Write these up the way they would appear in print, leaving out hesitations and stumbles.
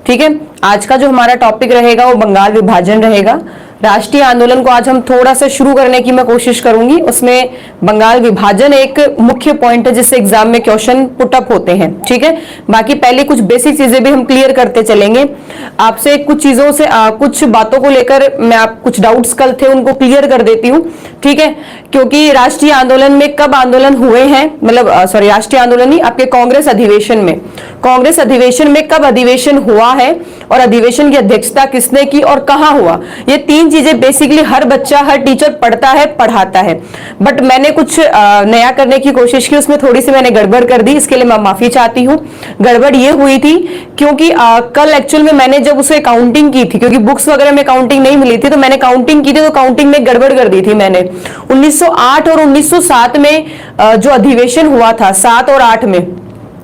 ठीक है, आज का जो हमारा टॉपिक रहेगा वो बंगाल विभाजन रहेगा। राष्ट्रीय आंदोलन को आज हम थोड़ा सा शुरू करने की मैं कोशिश करूंगी। उसमें बंगाल विभाजन एक मुख्य पॉइंट है जिससे एग्जाम में क्वेश्चन पुटअप होते हैं। ठीक है, बाकी पहले कुछ बेसिक चीजें भी हम क्लियर करते चलेंगे। आपसे कुछ चीजों से कुछ बातों को लेकर मैं आप कुछ डाउट्स कल थे उनको क्लियर कर देती हूँ। ठीक है, क्योंकि राष्ट्रीय आंदोलन में कब आंदोलन हुए हैं, मतलब सॉरी राष्ट्रीय आंदोलन नहीं, आपके कांग्रेस अधिवेशन में, कांग्रेस अधिवेशन में कब अधिवेशन हुआ है और अधिवेशन की अध्यक्षता किसने की और कहां हुआ, ये तीन चीजें बेसिकली हर बच्चा हर टीचर पढ़ता है पढ़ाता है। बट मैंने कुछ नया करने की कोशिश की, उसमें थोड़ी सी मैंने गड़बड़ कर दी, इसके लिए मैं माफी चाहती हूँ। गड़बड़ ये हुई थी क्योंकि कल एक्चुअल में मैंने जब उसे काउंटिंग की थी, क्योंकि बुक्स वगैरह में काउंटिंग नहीं मिली थी, तो मैंने काउंटिंग की थी, तो काउंटिंग में गड़बड़ कर दी थी मैंने। 1908 और 1907 में जो अधिवेशन हुआ था 7 और 8 में,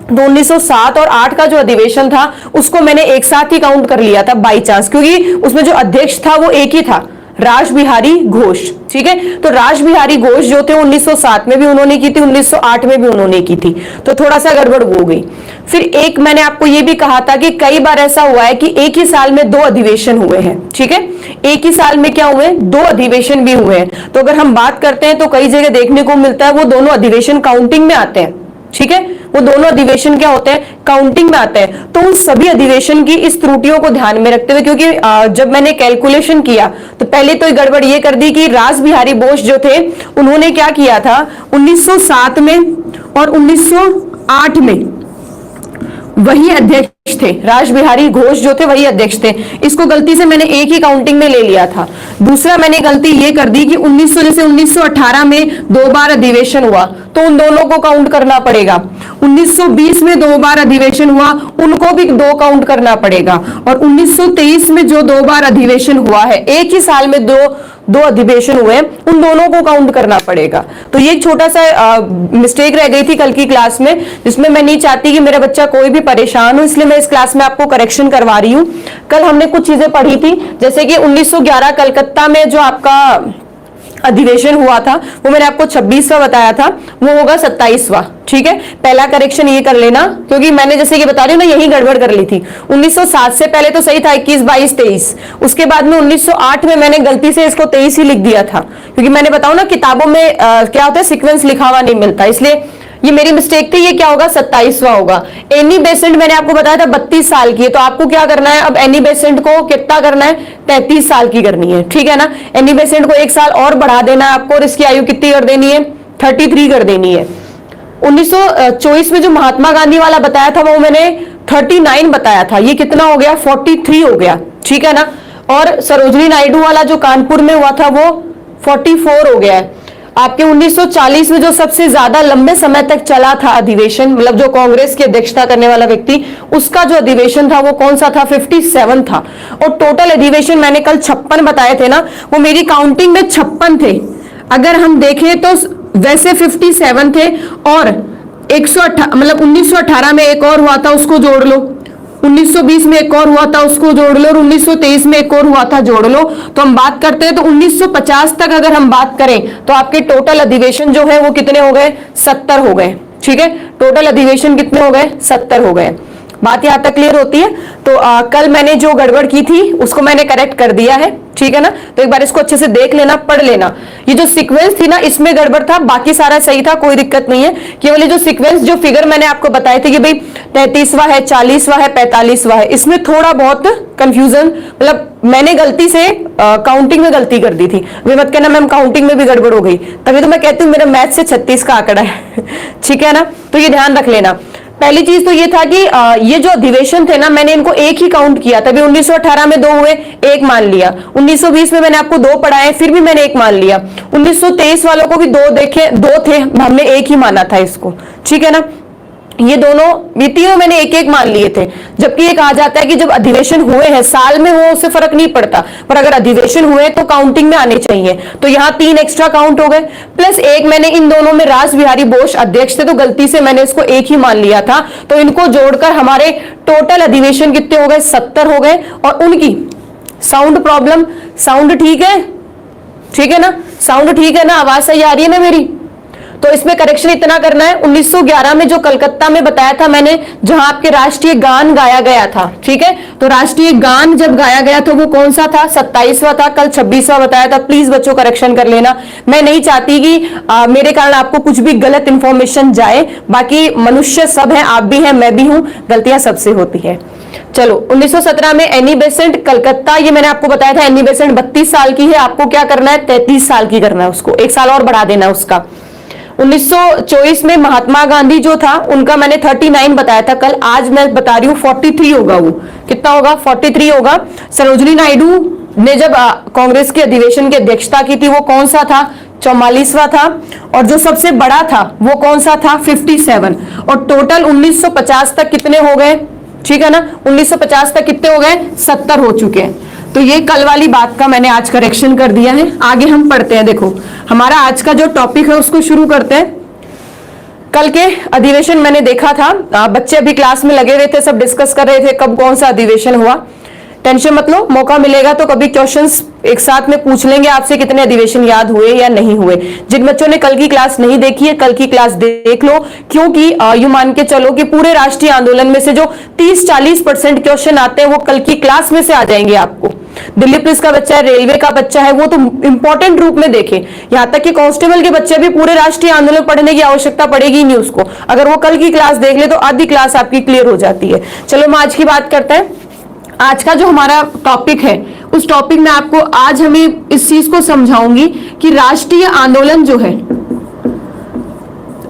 तो 1907 और 8 का जो अधिवेशन था उसको मैंने एक साथ ही काउंट कर लिया था बाई चांस, क्योंकि उसमें जो अध्यक्ष था वो एक ही था, राज बिहारी घोष। ठीक है, तो राज बिहारी घोष जो थे 1907 में भी उन्होंने की थी, 1908 में भी उन्होंने की थी, तो थोड़ा सा गड़बड़ हो गई। फिर एक मैंने आपको ये भी कहा था कि कई बार ऐसा हुआ है कि एक ही साल में 2 अधिवेशन हुए हैं। ठीक है, एक ही साल में क्या हुए, 2 अधिवेशन भी हुए हैं। तो अगर हम बात करते हैं तो कई जगह देखने को मिलता है वो दोनों अधिवेशन काउंटिंग में आते हैं। ठीक है, वो दोनों अधिवेशन क्या होते हैं, काउंटिंग में आते हैं। तो उन सभी अधिवेशन की इस त्रुटियों को ध्यान में रखते हुए, क्योंकि जब मैंने कैलकुलेशन किया तो पहले तो गड़बड़ ये कर दी कि राज बिहारी बोस जो थे उन्होंने क्या किया था 1907 में और 1908 में वही अध्यक्ष थे, राज बिहारी घोष जो थे वही अध्यक्ष थे। इसको गलती से मैंने एक ही काउंटिंग में ले लिया था। दूसरा मैंने गलती ये कर दी कि 1918 में 2 बार अधिवेशन हुआ तो उन दोनों को काउंट करना पड़ेगा। 1920 में 2 बार अधिवेशन हुआ, उनको भी 2 काउंट करना पड़ेगा। और 1923 में जो 2 बार अधिवेशन हुआ है, एक ही साल में दो अधिवेशन हुए, उन दोनों को काउंट करना पड़ेगा। तो ये एक छोटा सा मिस्टेक रह गई थी कल की क्लास में, जिसमें मैं नहीं चाहती कि मेरा बच्चा कोई भी परेशान हो, इसलिए मैं इस क्लास में आपको करेक्शन करवा रही हूँ। कल हमने कुछ चीजें पढ़ी थी, जैसे कि 1911 कलकत्ता में जो आपका अधिवेशन हुआ था वो मैंने आपको 26वां बताया था, वो होगा 27वां। ठीक है, पहला करेक्शन ये कर लेना, क्योंकि मैंने जैसे कि बता रही हूँ ना यही गड़बड़ कर ली थी। 1907 से पहले तो सही था 21, 22, 23, उसके बाद में 1908 में मैंने गलती से इसको 23 ही लिख दिया था, क्योंकि मैंने बताऊं ना किताबों में क्या होता है सीक्वेंस लिखा हुआ नहीं मिलता, इसलिए ये मेरी मिस्टेक थी। ये क्या होगा 27वां होगा। एनी बेसेंट मैंने आपको बताया था 32 साल की है, तो आपको क्या करना है अब एनी बेसेंट को कितना करना है 33 साल की करनी है। ठीक है ना, एनी बेसेंट को 1 साल और बढ़ा देना है आपको, और इसकी आयु कितनी कर देनी है 33 कर देनी है। 1924 में जो महात्मा गांधी वाला बताया था वो मैंने 39 बताया था, ये कितना हो गया 43 हो गया। ठीक है ना, और सरोजनी नायडू वाला जो कानपुर में हुआ था वो 44 हो गया है। आपके 1940 में जो सबसे ज्यादा लंबे समय तक चला था अधिवेशन, मतलब जो कांग्रेस की अध्यक्षता करने वाला व्यक्ति, उसका जो अधिवेशन था वो कौन सा था 57 था। और टोटल अधिवेशन मैंने कल 56 बताए थे ना, वो मेरी काउंटिंग में 56 थे। अगर हम देखें तो वैसे 57 थे, और 118 मतलब 1918 में एक और हुआ था उसको जोड़ लो, 1920 में एक और हुआ था उसको जोड़ लो, और 1923 में एक और हुआ था जोड़ लो। तो हम बात करते हैं तो 1950 तक अगर हम बात करें तो आपके टोटल अधिवेशन जो है वो कितने हो गए 70 हो गए। ठीक है, टोटल अधिवेशन कितने हो गए 70 हो गए। बात यहां तक क्लियर होती है। तो कल मैंने जो गड़बड़ की थी उसको मैंने करेक्ट कर दिया है। ठीक है ना, तो एक बार इसको अच्छे से देख लेना, पढ़ लेना। ये जो सीक्वेंस थी ना इसमें गड़बड़ था, बाकी सारा सही था, कोई दिक्कत नहीं है। केवल ये जो सीक्वेंस जो फिगर मैंने आपको बताए थे कि भाई 33वां है, 40वां है, 45वां है, इसमें थोड़ा बहुत कंफ्यूजन, मतलब मैंने गलती से काउंटिंग में गलती कर दी थी। अभी मत कहना मैम काउंटिंग में भी गड़बड़ हो गई, तभी तो मैं कहती हूँ मेरा मैथ से 36 का आंकड़ा है। ठीक है ना, तो ये ध्यान रख लेना। पहली चीज तो ये था कि ये जो अधिवेशन थे ना मैंने इनको एक ही काउंट किया, तभी 1918 में 2 हुए, 1 मान लिया। 1920 में मैंने आपको 2 पढ़ाए, फिर भी मैंने 1 मान लिया। 1923 वालों को भी 2 देखे, 2 थे, हमने 1 ही माना था इसको। ठीक है ना, ये दोनों तीनों मैंने 1-1 मान लिए थे। जबकि ये कहा जाता है कि जब अधिवेशन हुए हैं साल में हो उससे फर्क नहीं पड़ता, पर अगर अधिवेशन हुए तो काउंटिंग में आने चाहिए। तो यहाँ 3 एक्स्ट्रा काउंट हो गए, प्लस 1 मैंने इन दोनों में राज बिहारी बोस अध्यक्ष थे तो गलती से मैंने इसको 1 ही मान लिया था। तो इनको जोड़कर हमारे टोटल अधिवेशन कितने हो गए 70 हो गए। और उनकी साउंड प्रॉब्लम, साउंड ठीक है, ठीक है ना, साउंड ठीक है ना, आवाज सही आ रही है ना मेरी। तो इसमें करेक्शन इतना करना है, 1911 में जो कलकत्ता में बताया था मैंने, जहां आपके राष्ट्रीय गान गाया गया था, ठीक है, तो राष्ट्रीय गान जब गाया गया था वो कौन सा था, 27वां था, कल 26वां बताया था। प्लीज बच्चों करेक्शन कर लेना, मैं नहीं चाहती कि मेरे कारण आपको कुछ भी गलत इंफॉर्मेशन जाए, बाकी मनुष्य सब है, आप भी हैं, मैं भी हूं, गलतियां सबसे होती है। चलो 1917 में एनी बेसेंट कलकत्ता, ये मैंने आपको बताया था एनी बेसेंट 32 साल की है, आपको क्या करना है 33 साल की करना है, उसको 1 साल और बढ़ा देना उसका। 1924 में महात्मा गांधी जो था उनका मैंने 39 बताया था कल, आज मैं बता रही हूं 43 होगा, वो कितना होगा 43 होगा। सरोजिनी नायडू ने जब कांग्रेस के अधिवेशन की अध्यक्षता की थी वो कौन सा था, 44वां था, और जो सबसे बड़ा था वो कौन सा था 57, और टोटल 1950 तक कितने हो गए, ठीक है ना, 1950 तक कितने हो गए 70 हो चुके हैं। तो ये कल वाली बात का मैंने आज करेक्शन कर दिया है। आगे हम पढ़ते हैं, देखो हमारा आज का जो टॉपिक है उसको शुरू करते हैं। कल के अधिवेशन मैंने देखा था, बच्चे अभी क्लास में लगे हुए थे, सब डिस्कस कर रहे थे कब कौन सा अधिवेशन हुआ। टेंशन मत लो, मौका मिलेगा तो कभी क्वेश्चंस एक साथ में पूछ लेंगे आपसे, कितने अधिवेशन याद हुए या नहीं हुए। जिन बच्चों ने कल की क्लास नहीं देखी है, कल की क्लास देख लो, क्योंकि यू मान के चलो कि पूरे राष्ट्रीय आंदोलन में से जो 30-40% क्वेश्चन आते हैं वो कल की क्लास में से आ जाएंगे आपको। दिल्ली पुलिस का बच्चा है, रेलवे का बच्चा है, वो तो इंपॉर्टेंट रूप में देखे, यहां तक कि कांस्टेबल के बच्चे भी पूरे राष्ट्रीय आंदोलन पढ़ने की आवश्यकता पड़ेगी नहीं उसको, अगर वो कल की क्लास देख ले तो आधी क्लास आपकी क्लियर हो जाती है। चलो हम आज की बात करते हैं। आज का जो हमारा टॉपिक है उस टॉपिक में आपको आज हमें इस चीज को समझाऊंगी कि राष्ट्रीय आंदोलन जो है,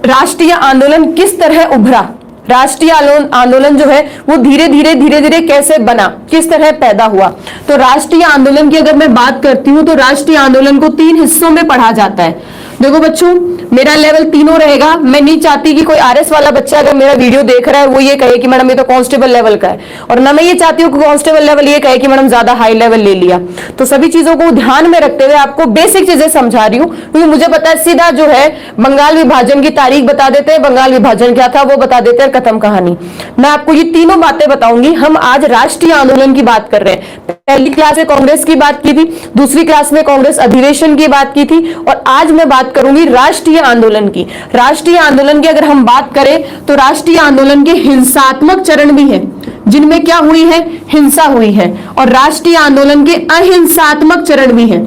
राष्ट्रीय आंदोलन किस तरह उभरा, राष्ट्रीय आंदोलन जो है वो धीरे धीरे कैसे बना, किस तरह पैदा हुआ। तो राष्ट्रीय आंदोलन की अगर मैं बात करती हूं तो राष्ट्रीय आंदोलन को 3 हिस्सों में पढ़ा जाता है। देखो बच्चों, मेरा लेवल तीनों रहेगा, मैं नहीं चाहती कि कोई आरएस वाला बच्चा अगर मेरा वीडियो देख रहा है वो ये कहे कि मैडम ये तो कांस्टेबल लेवल का है, और ना मैं ये चाहती हूँ कि कांस्टेबल लेवल ये कहे कि मैडम ज्यादा हाई लेवल ले लिया। तो सभी चीजों को ध्यान में रखते हुए आपको बेसिक चीजें समझा रही हूँ, क्योंकि मुझे पता है सीधा जो है बंगाल विभाजन की तारीख बता देते हैं, बंगाल विभाजन क्या था वो बता देते हैं, खत्म कहानी। मैं आपको ये तीनों बातें बताऊंगी। हम आज राष्ट्रीय आंदोलन की बात कर रहे हैं। पहली क्लास में कांग्रेस की बात की थी, दूसरी क्लास में कांग्रेस अधिवेशन की बात की थी, और आज मैं बात करूंगी राष्ट्रीय आंदोलन की। राष्ट्रीय आंदोलन की अगर हम बात करें तो राष्ट्रीय आंदोलन के हिंसात्मक चरण भी हैं, जिनमें क्या हुई है, हिंसा हुई है, और राष्ट्रीय आंदोलन के अहिंसात्मक चरण भी हैं।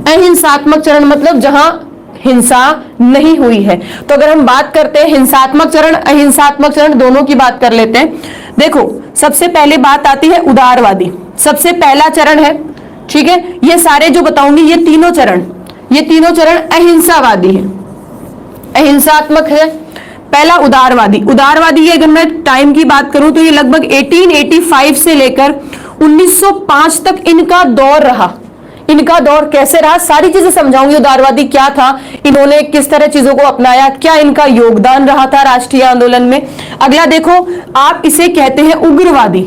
अहिंसात्मक चरण मतलब जहां हिंसा नहीं हुई है। तो अगर हम बात करते हैं हिंसात्मक चरण अहिंसात्मक चरण दोनों की बात कर लेते हैं। देखो सबसे पहले बात आती है उदारवादी, सबसे पहला चरण है, ठीक है, ये सारे जो बताऊंगी ये तीनों चरण अहिंसावादी है, अहिंसात्मक है। पहला उदारवादी, उदारवादी अगर मैं टाइम की बात करूं तो ये लगभग 1885 से लेकर 1905 तक इनका दौर रहा। इनका दौर कैसे रहा सारी चीजें समझाऊंगी। उदारवादी क्या था, इन्होंने किस तरह चीजों को अपनाया, क्या इनका योगदान रहा था राष्ट्रीय आंदोलन में। अगला देखो, आप इसे कहते हैं उग्रवादी,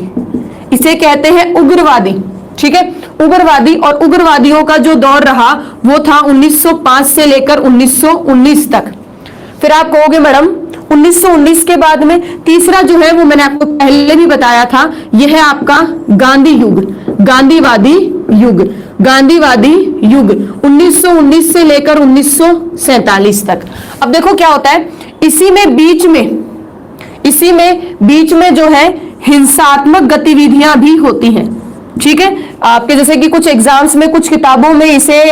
इसे कहते हैं उग्रवादी, ठीक है, उग्रवादी। और उग्रवादियों का जो दौर रहा वो था 1905 से लेकर 1919 तक। फिर आप कहोगे मैडम 1919 के बाद में तीसरा जो है वो मैंने आपको पहले भी बताया था, यह है आपका गांधी युग, गांधीवादी युग, गांधीवादी युग 1919 से लेकर 1947 तक। अब देखो क्या होता है, इसी में बीच में जो है हिंसात्मक गतिविधियां भी होती हैं, ठीक है। आपके जैसे कि कुछ एग्जाम्स में कुछ किताबों में इसे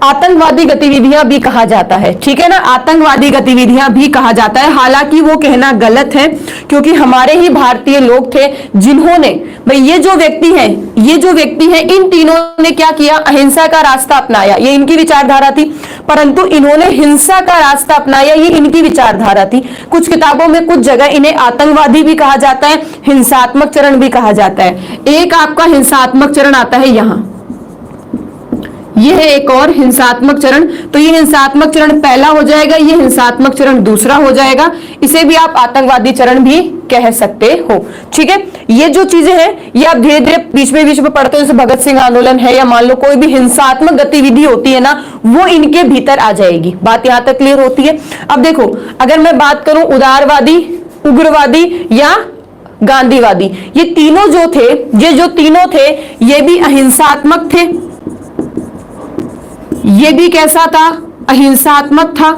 आतंकवादी गतिविधियां भी कहा जाता है, ठीक है ना, आतंकवादी गतिविधियां भी कहा जाता है। हालांकि वो कहना गलत है, क्योंकि हमारे ही भारतीय लोग थे जिन्होंने, भाई ये जो व्यक्ति है इन तीनों ने क्या किया, अहिंसा का रास्ता अपनाया, ये इनकी विचारधारा थी, परंतु इन्होंने हिंसा का रास्ता अपनाया, ये इनकी विचारधारा थी। कुछ किताबों में कुछ जगह इन्हें आतंकवादी भी कहा जाता है, हिंसात्मक चरण भी कहा जाता है। एक आपका हिंसात्मक चरण आता है यहां, यह है एक और हिंसात्मक चरण। तो ये हिंसात्मक चरण पहला हो जाएगा, ये हिंसात्मक चरण दूसरा हो जाएगा, इसे भी आप आतंकवादी चरण भी कह सकते हो, ठीक है। ये जो चीजें हैं ये आप धीरे धीरे बीच में पढ़ते हो, जैसे भगत सिंह आंदोलन है या मान लो कोई भी हिंसात्मक गतिविधि होती है ना, वो इनके भीतर आ जाएगी। बात यहां तक क्लियर होती है। अब देखो अगर मैं बात करूं उदारवादी, उग्रवादी या गांधीवादी, ये तीनों जो थे ये भी अहिंसात्मक थे, ये भी कैसा था, अहिंसात्मक था,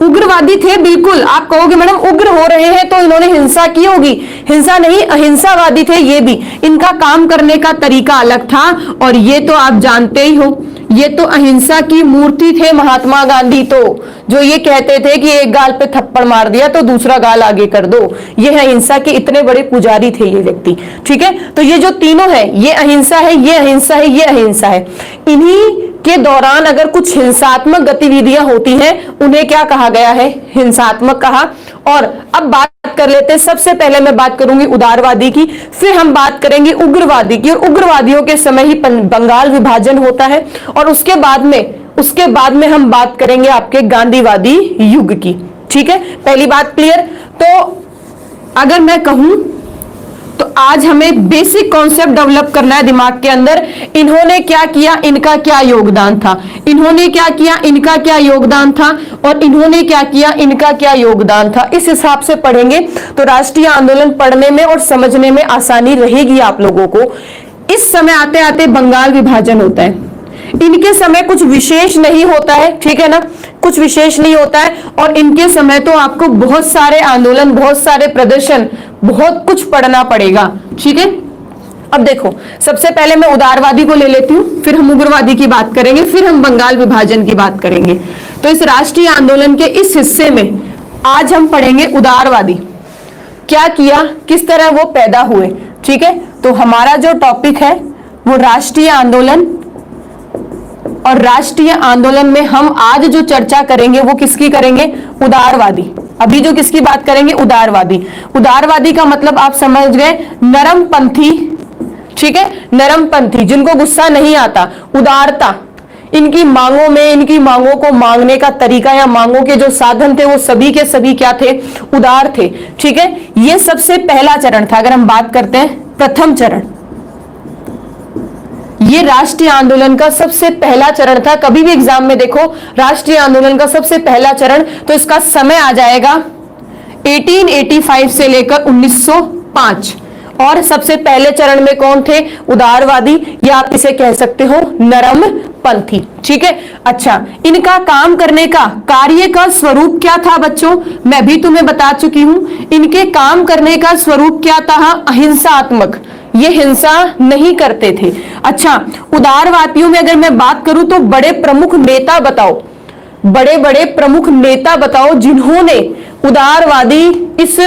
उग्रवादी थे, बिल्कुल। आप कहोगे मैडम उग्र हो रहे हैं तो इन्होंने हिंसा की होगी, हिंसा नहीं, अहिंसावादी थे ये भी। इनका काम करने का तरीका अलग था, और ये तो आप जानते ही हो, ये तो अहिंसा की मूर्ति थे महात्मा गांधी, तो जो ये कहते थे कि एक गाल पे थप्पड़ मार दिया तो दूसरा गाल आगे कर दो, ये अहिंसा के इतने बड़े पुजारी थे ये व्यक्ति। ठीक है, तो ये जो तीनों है, ये अहिंसा है, ये अहिंसा है, ये अहिंसा है। इन्हीं के दौरान अगर कुछ हिंसात्मक गतिविधियां होती हैं, उन्हें क्या कहा गया है? हिंसात्मक कहा। और अब बात कर लेते हैं, सबसे पहले मैं बात करूंगी उदारवादी की, फिर हम बात करेंगे उग्रवादी की। और उग्रवादियों के समय ही बंगाल विभाजन होता है, और उसके बाद में हम बात करेंगे आपके गांधीवादी युग की। ठीक है, पहली बात क्लियर। तो अगर मैं कहूं तो आज हमें बेसिक कॉन्सेप्ट डेवलप करना है दिमाग के अंदर। इन्होंने क्या किया, इनका क्या योगदान था, इन्होंने क्या किया, इनका क्या योगदान था, और इन्होंने क्या किया, इनका क्या योगदान था। इस हिसाब से पढ़ेंगे तो राष्ट्रीय आंदोलन पढ़ने में और समझने में आसानी रहेगी आप लोगों को। इस समय आते आते बंगाल विभाजन होता है। इनके समय कुछ विशेष नहीं होता है, ठीक है ना, कुछ विशेष नहीं होता है। और इनके समय तो आपको बहुत सारे आंदोलन, बहुत सारे प्रदर्शन, बहुत कुछ पढ़ना पड़ेगा। ठीक है, अब देखो, सबसे पहले मैं उदारवादी को ले लेती हूं, फिर हम उग्रवादी की बात करेंगे, फिर हम बंगाल विभाजन की बात करेंगे। तो इस राष्ट्रीय आंदोलन के इस हिस्से में आज हम पढ़ेंगे उदारवादी क्या किया, किस तरह वो पैदा हुए। ठीक है, तो हमारा जो टॉपिक है वो राष्ट्रीय आंदोलन, और राष्ट्रीय आंदोलन में हम आज जो चर्चा करेंगे वो किसकी करेंगे? उदारवादी। अभी जो किसकी बात करेंगे? उदारवादी। उदारवादी का मतलब आप समझ गए, नरमपंथी। ठीक है, नरमपंथी, जिनको गुस्सा नहीं आता, उदारता इनकी मांगों में, इनकी मांगों को मांगने का तरीका या मांगों के जो साधन थे वो सभी के सभी क्या थे? उदार थे। ठीक है, ये सबसे पहला चरण था। अगर हम बात करते हैं प्रथम चरण, ये राष्ट्रीय आंदोलन का सबसे पहला चरण था। कभी भी एग्जाम में देखो राष्ट्रीय आंदोलन का सबसे पहला चरण, तो इसका समय आ जाएगा 1885 से लेकर 1905। और सबसे पहले चरण में कौन थे? उदारवादी, या आप इसे कह सकते हो नरमपंथी। ठीक है, अच्छा, इनका काम करने का कार्य का स्वरूप क्या था बच्चों? मैं भी तुम्हें बता चुकी हूं। इनके काम करने का स्वरूप क्या था? अहिंसात्मक, ये हिंसा नहीं करते थे। अच्छा, उदारवादियों में अगर मैं बात करूं तो बड़े प्रमुख नेता बताओ, बड़े बड़े प्रमुख नेता बताओ जिन्होंने उदारवादी इस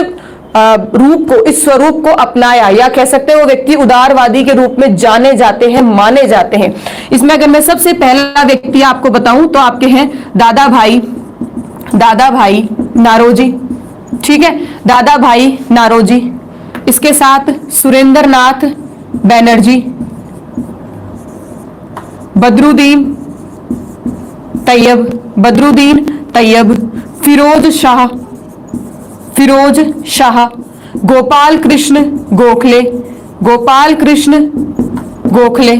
रूप को, इस स्वरूप को अपनाया, या कह सकते हैं वो व्यक्ति उदारवादी के रूप में जाने जाते हैं, माने जाते हैं। इसमें अगर मैं सबसे पहला व्यक्ति आपको बताऊं तो आपके हैं दादा भाई नारोजी। ठीक है, दादा भाई नारोजी, इसके साथ सुरेंद्र नाथ बैनर्जी, बदरुद्दीन तैयब, फिरोज शाह, गोपाल कृष्ण गोखले।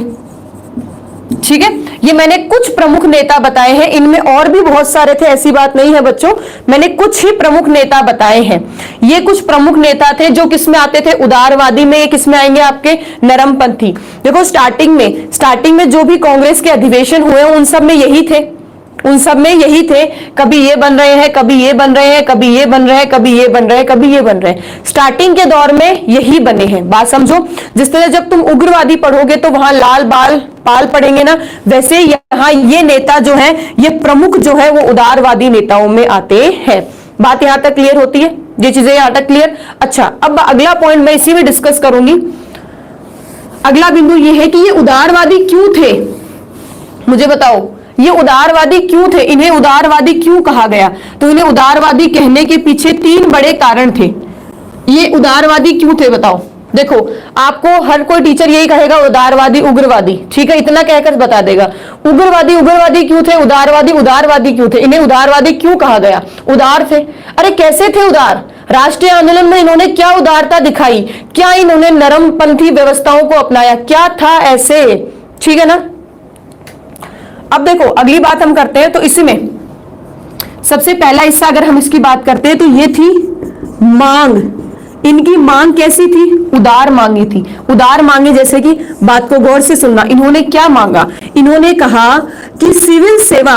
ठीक है, ये मैंने कुछ प्रमुख नेता बताए हैं, इनमें और भी बहुत सारे थे, ऐसी बात नहीं है बच्चों, मैंने कुछ ही प्रमुख नेता बताए हैं। ये कुछ प्रमुख नेता थे जो किसमें आते थे? उदारवादी में। ये किसमें आएंगे? आपके नरमपंथी। देखो स्टार्टिंग में जो भी कांग्रेस के अधिवेशन हुए उन सब में यही थे, कभी ये बन रहे हैं, कभी ये बन रहे हैं, कभी ये बन रहे हैं, कभी ये बन रहे हैं, कभी ये बन रहे हैं। स्टार्टिंग के दौर में यही बने हैं, बात समझो। जिस तरह जब तुम उग्रवादी पढ़ोगे तो वहां लाल पाल पढ़ेंगे ना, वैसे यहाँ ये नेता जो है, ये प्रमुख जो है वो उदारवादी नेताओं में आते हैं। बात यहां तक क्लियर होती है? ये चीजें यहां तक क्लियर? अच्छा, अब अगला पॉइंट मैं इसी में डिस्कस करूंगी। अगला बिंदु ये है कि ये उदारवादी क्यों थे, मुझे बताओ, ये उदारवादी क्यों थे, इन्हें उदारवादी क्यों कहा गया? तो इन्हें उदारवादी कहने के पीछे 3 बड़े कारण थे। ये उदारवादी क्यों थे बताओ? देखो, आपको हर कोई टीचर यही कहेगा उदारवादी उग्रवादी, ठीक है, इतना कहकर बता देगा। उग्रवादी क्यों थे, उदारवादी क्यों थे? इन्हें उदारवादी क्यों कहा गया? उदार थे। अरे कैसे थे उदार? राष्ट्रीय आंदोलन में इन्होंने क्या उदारता दिखाई? क्या इन्होंने नरमपंथी व्यवस्थाओं को अपनाया? क्या था ऐसे? ठीक है ना। अब देखो अगली बात हम करते हैं, तो इसमें सबसे पहला हिस्सा अगर हम इसकी बात करते हैं तो ये थी मांग। इनकी मांग कैसी थी? उदार मांगे थी। उदार मांगे जैसे कि, बात को गौर से सुनना, इन्होंने क्या मांगा? इन्होंने कहा कि सिविल सेवा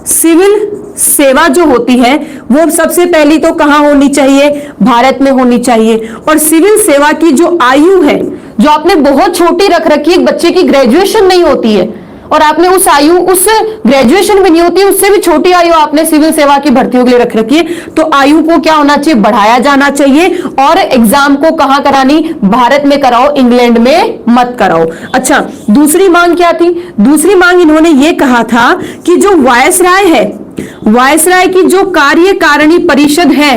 सिविल सेवा जो होती है वो सबसे पहली तो कहां होनी चाहिए, भारत में होनी चाहिए। और सिविल सेवा की जो आयु है, जो आपने बहुत छोटी रख रखी है, एक बच्चे की ग्रेजुएशन नहीं होती है और आपने उस आयु, उस ग्रेजुएशन भी नहीं होती है, उससे भी छोटी आयु आपने सिविल सेवा की भर्तियों के लिए रख रखी है। तो आयु को क्या होना चाहिए, बढ़ाया जाना चाहिए। और एग्जाम को कहां करानी, भारत में कराओ, इंग्लैंड में मत कराओ। अच्छा, दूसरी मांग क्या थी, दूसरी मांग इन्होंने ये कहा था कि जो वायसराय है, वायसराय की जो कार्यकारिणी परिषद है,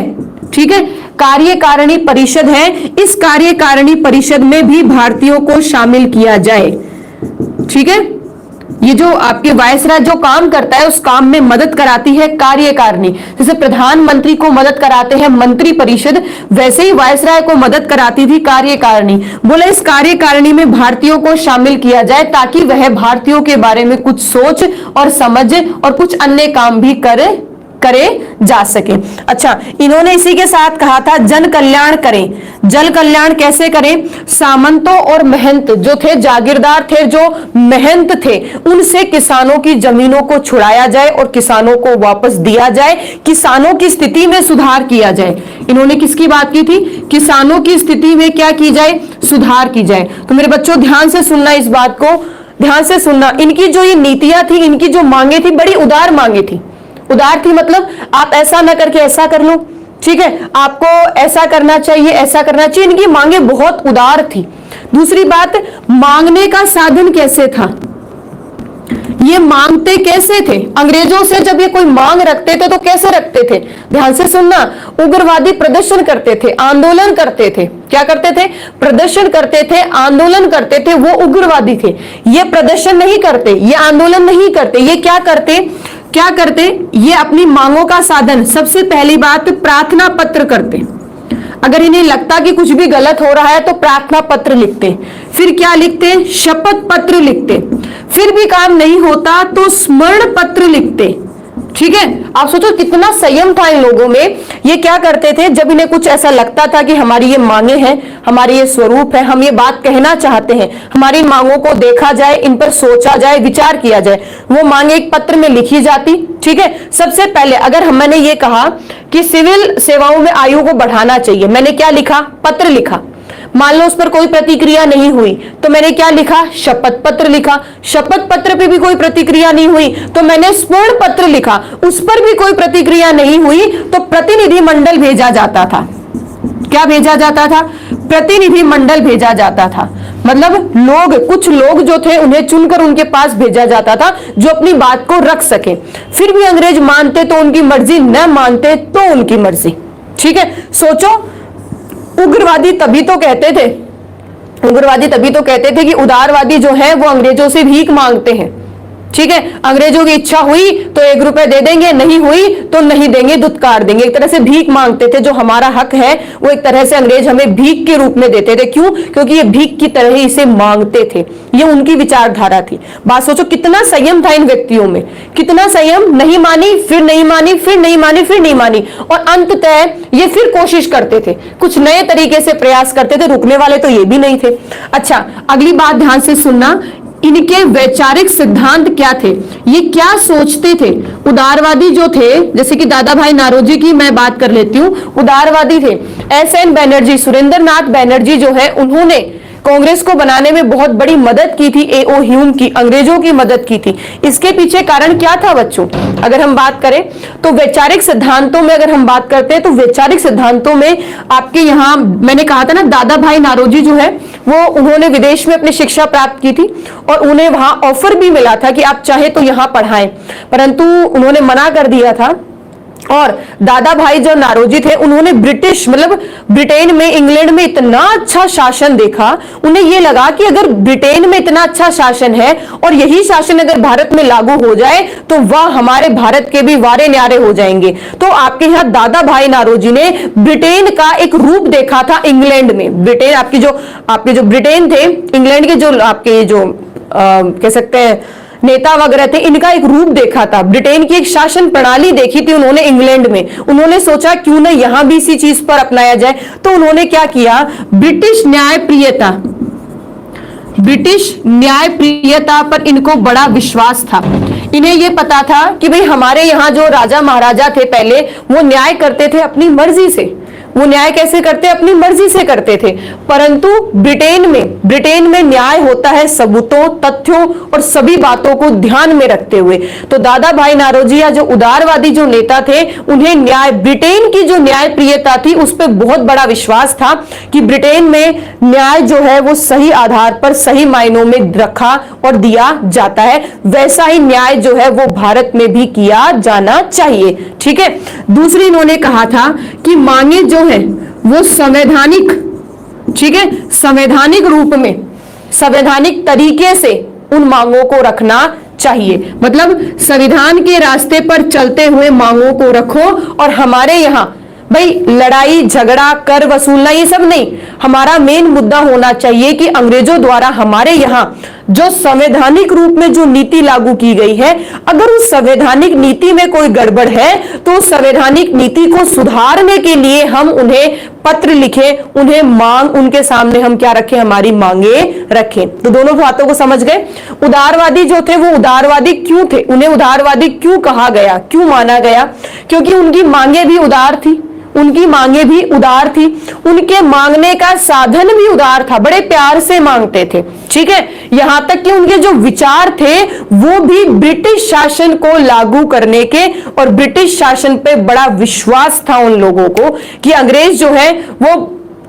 ठीक है, कार्यकारिणी परिषद है, इस कार्यकारिणी परिषद में भी भारतीयों को शामिल किया जाए। ठीक है, ये जो आपके वायसराय जो काम करता है उस काम में मदद कराती है कार्यकारिणी। जैसे प्रधानमंत्री को मदद कराते हैं मंत्री परिषद, वैसे ही वायसराय को मदद कराती थी कार्यकारिणी। बोला इस कार्यकारिणी में भारतीयों को शामिल किया जाए ताकि वह भारतीयों के बारे में कुछ सोच और समझ और कुछ अन्य काम भी करे जा सके। अच्छा, इन्होंने इसी के साथ कहा था जन कल्याण करें। जन कल्याण कैसे करें, सामंतों और महंत जो थे, जागीरदार थे, जो महंत थे, उनसे किसानों की जमीनों को छुड़ाया जाए और किसानों को वापस दिया जाए, किसानों की स्थिति में सुधार किया जाए। इन्होंने किसकी बात की थी, किसानों की स्थिति में क्या की जाए, सुधार की जाए। तो मेरे बच्चों ध्यान से सुनना, इस बात को ध्यान से सुनना। इनकी जो ये नीतियां थी, इनकी जो मांगे थी, बड़ी उदार मांगे थी। उदार थी मतलब आप ऐसा ना करके ऐसा कर लो, ठीक है, आपको ऐसा करना चाहिए, ऐसा करना चाहिए। इनकी मांगे बहुत उदार थी। दूसरी बात, मांगने का साधन कैसे था, ये मांगते कैसे थे, अंग्रेजों से जब ये कोई मांग रखते थे तो कैसे रखते थे, ध्यान से सुनना। उग्रवादी प्रदर्शन करते थे, आंदोलन करते थे। क्या करते थे, प्रदर्शन करते थे, आंदोलन करते थे, वो उग्रवादी थे। ये प्रदर्शन नहीं करते, ये आंदोलन नहीं करते, ये क्या करते, ये अपनी मांगों का साधन, सबसे पहली बात प्रार्थना पत्र करते। अगर इन्हें लगता कि कुछ भी गलत हो रहा है तो प्रार्थना पत्र लिखते। फिर क्या लिखते, शपथ पत्र लिखते। फिर भी काम नहीं होता तो स्मरण पत्र लिखते। ठीक है, आप सोचो कितना संयम था इन लोगों में। ये क्या करते थे, जब इन्हें कुछ ऐसा लगता था कि हमारी ये मांगे हैं, हमारी ये स्वरूप है, हम ये बात कहना चाहते हैं, हमारी मांगों को देखा जाए, इन पर सोचा जाए, विचार किया जाए, वो मांगे एक पत्र में लिखी जाती। ठीक है, सबसे पहले अगर मैंने ये कहा कि सिविल सेवाओं में आयु को बढ़ाना चाहिए, मैंने क्या लिखा, पत्र लिखा। मान लो उस पर कोई प्रतिक्रिया नहीं हुई तो मैंने क्या लिखा, शपथ पत्र लिखा। शपथ पत्र पे भी कोई प्रतिक्रिया नहीं हुई तो मैंने स्मरण पत्र लिखा। उस पर भी कोई प्रतिक्रिया नहीं हुई तो प्रतिनिधि मंडल भेजा जाता था। क्या भेजा जाता था, प्रतिनिधि मंडल भेजा जाता था। मतलब कुछ लोग जो थे उन्हें चुनकर उनके पास भेजा जाता था जो अपनी बात को रख सके। फिर भी अंग्रेज मानते तो उनकी मर्जी, न मानते तो उनकी मर्जी। ठीक है, सोचो, उग्रवादी तभी तो कहते थे कि उदारवादी जो है वो अंग्रेजों से भीख मांगते हैं। ठीक है, अंग्रेजों की इच्छा हुई तो 1 रुपए दे देंगे, नहीं हुई तो नहीं देंगे, दुत्कार देंगे। एक तरह से भीख मांगते थे। जो हमारा हक है वो एक तरह से अंग्रेज हमें भीख के रूप में देते थे। क्यों, क्योंकि ये भीख की तरह ही इसे मांगते थे। ये उनकी विचारधारा थी। बात सोचो कितना संयम था इन व्यक्तियों में, कितना संयम। नहीं मानी, फिर नहीं मानी, फिर नहीं मानी, फिर नहीं मानी, और अंततः ये फिर कोशिश करते थे, कुछ नए तरीके से प्रयास करते थे। रुकने वाले तो ये भी नहीं थे। अच्छा, अगली बात ध्यान से सुनना, इनके वैचारिक सिद्धांत क्या थे, ये क्या सोचते थे। उदारवादी जो थे, जैसे कि दादा भाई नारोजी की मैं बात कर लेती हूं, उदारवादी थे। एस.एन. बैनर्जी, सुरेंद्र नाथ बैनर्जी जो है, उन्होंने कांग्रेस को बनाने में बहुत बड़ी मदद की थी। ए.ओ. ह्यूम की, अंग्रेजों की मदद की थी। इसके पीछे कारण क्या था बच्चों, अगर हम बात करें तो वैचारिक सिद्धांतों में अगर हम बात करते हैं तो वैचारिक सिद्धांतों में आपके यहाँ मैंने कहा था ना, दादा भाई नारोजी जो है वो, उन्होंने विदेश में अपनी शिक्षा प्राप्त की थी और उन्हें वहां ऑफर भी मिला था कि आप चाहे तो यहां पढ़ाएं, परंतु उन्होंने मना कर दिया था। और दादा भाई जो नारोजी थे, उन्होंने ब्रिटेन में, इंग्लैंड में इतना अच्छा शासन देखा, उन्हें यह लगा कि अगर ब्रिटेन में इतना अच्छा शासन है और यही शासन अगर भारत में लागू हो जाए तो वह हमारे भारत के भी वारे न्यारे हो जाएंगे। तो आपके यहाँ दादा भाई नारोजी ने ब्रिटेन का एक रूप देखा था इंग्लैंड में। ब्रिटेन आपके जो ब्रिटेन थे, इंग्लैंड के जो आपके जो कह सकते हैं नेता वगैरह थे, इनका एक रूप देखा था। ब्रिटेन की एक शासन प्रणाली देखी थी उन्होंने इंग्लैंड में। उन्होंने सोचा क्यों ना यहां भी इसी चीज पर अपनाया जाए। तो उन्होंने क्या किया, ब्रिटिश न्यायप्रियता पर इनको बड़ा विश्वास था। इन्हें ये पता था कि भाई हमारे यहाँ जो राजा महाराजा थे पहले, वो न्याय करते थे अपनी मर्जी से। वो न्याय कैसे करते? अपनी मर्जी से करते थे। परंतु ब्रिटेन में न्याय होता है सबूतों, तथ्यों और सभी बातों को ध्यान में रखते हुए। तो दादा भाई नारोजी या जो उदारवादी जो नेता थे, उन्हें न्याय, ब्रिटेन की जो न्याय प्रियता थी उस पर बहुत बड़ा विश्वास था कि ब्रिटेन में न्याय जो है वो सही आधार पर, सही मायनों में रखा और दिया जाता है। वैसा ही न्याय जो है वो भारत में भी किया जाना चाहिए। ठीक है। दूसरी इन्होंने कहा था कि मांगे जो है वो संवैधानिक, ठीक है, संवैधानिक रूप में, संवैधानिक तरीके से उन मांगों को रखना चाहिए। मतलब संविधान के रास्ते पर चलते हुए मांगों को रखो। और हमारे यहां भाई लड़ाई झगड़ा कर वसूलना ये सब नहीं, हमारा मेन मुद्दा होना चाहिए कि अंग्रेजों द्वारा हमारे यहां जो संवैधानिक रूप में जो नीति लागू की गई है, अगर उस संवैधानिक नीति में कोई गड़बड़ है तो उस संवैधानिक नीति को सुधारने के लिए हम उन्हें पत्र लिखे, उन्हें मांग, उनके सामने हम क्या रखें? हमारी मांगे रखें। तो दोनों बातों को समझ गए। उदारवादी जो थे वो उदारवादी क्यों थे? उन्हें उदारवादी क्यों कहा गया, क्यों माना गया? क्योंकि उनकी मांगे भी उदार थी, उनकी मांगे भी उदार थी, उनके मांगने का साधन भी उदार था, बड़े प्यार से मांगते थे। ठीक है। यहां तक कि उनके जो विचार थे वो भी ब्रिटिश शासन को लागू करने के, और ब्रिटिश शासन पे बड़ा विश्वास था उन लोगों को कि अंग्रेज जो है वो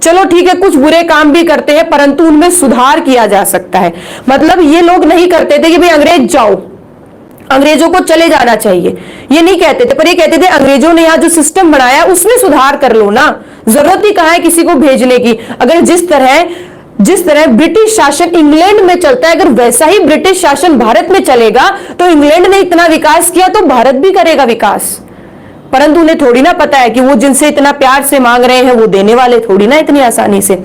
चलो ठीक है कुछ बुरे काम भी करते हैं परंतु उनमें सुधार किया जा सकता है। मतलब ये लोग नहीं करते थे कि भाई अंग्रेज जाओ, अंग्रेजों को चले जाना चाहिए, ये नहीं कहते थे, पर ये कहते थे अंग्रेजों ने यहाँ जो सिस्टम बनाया उसमें सुधार कर लो ना, जरूरत ही कहाँ है किसी को भेजने की। अगर जिस तरह ब्रिटिश शासन इंग्लैंड में चलता है, अगर वैसा ही ब्रिटिश शासन भारत में चलेगा तो इंग्लैंड ने इतना विकास किया तो भारत भी करेगा विकास। परंतु उन्हें थोड़ी ना पता है कि वो जिनसे इतना प्यार से मांग रहे हैं वो देने वाले थोड़ी ना इतनी आसानी से।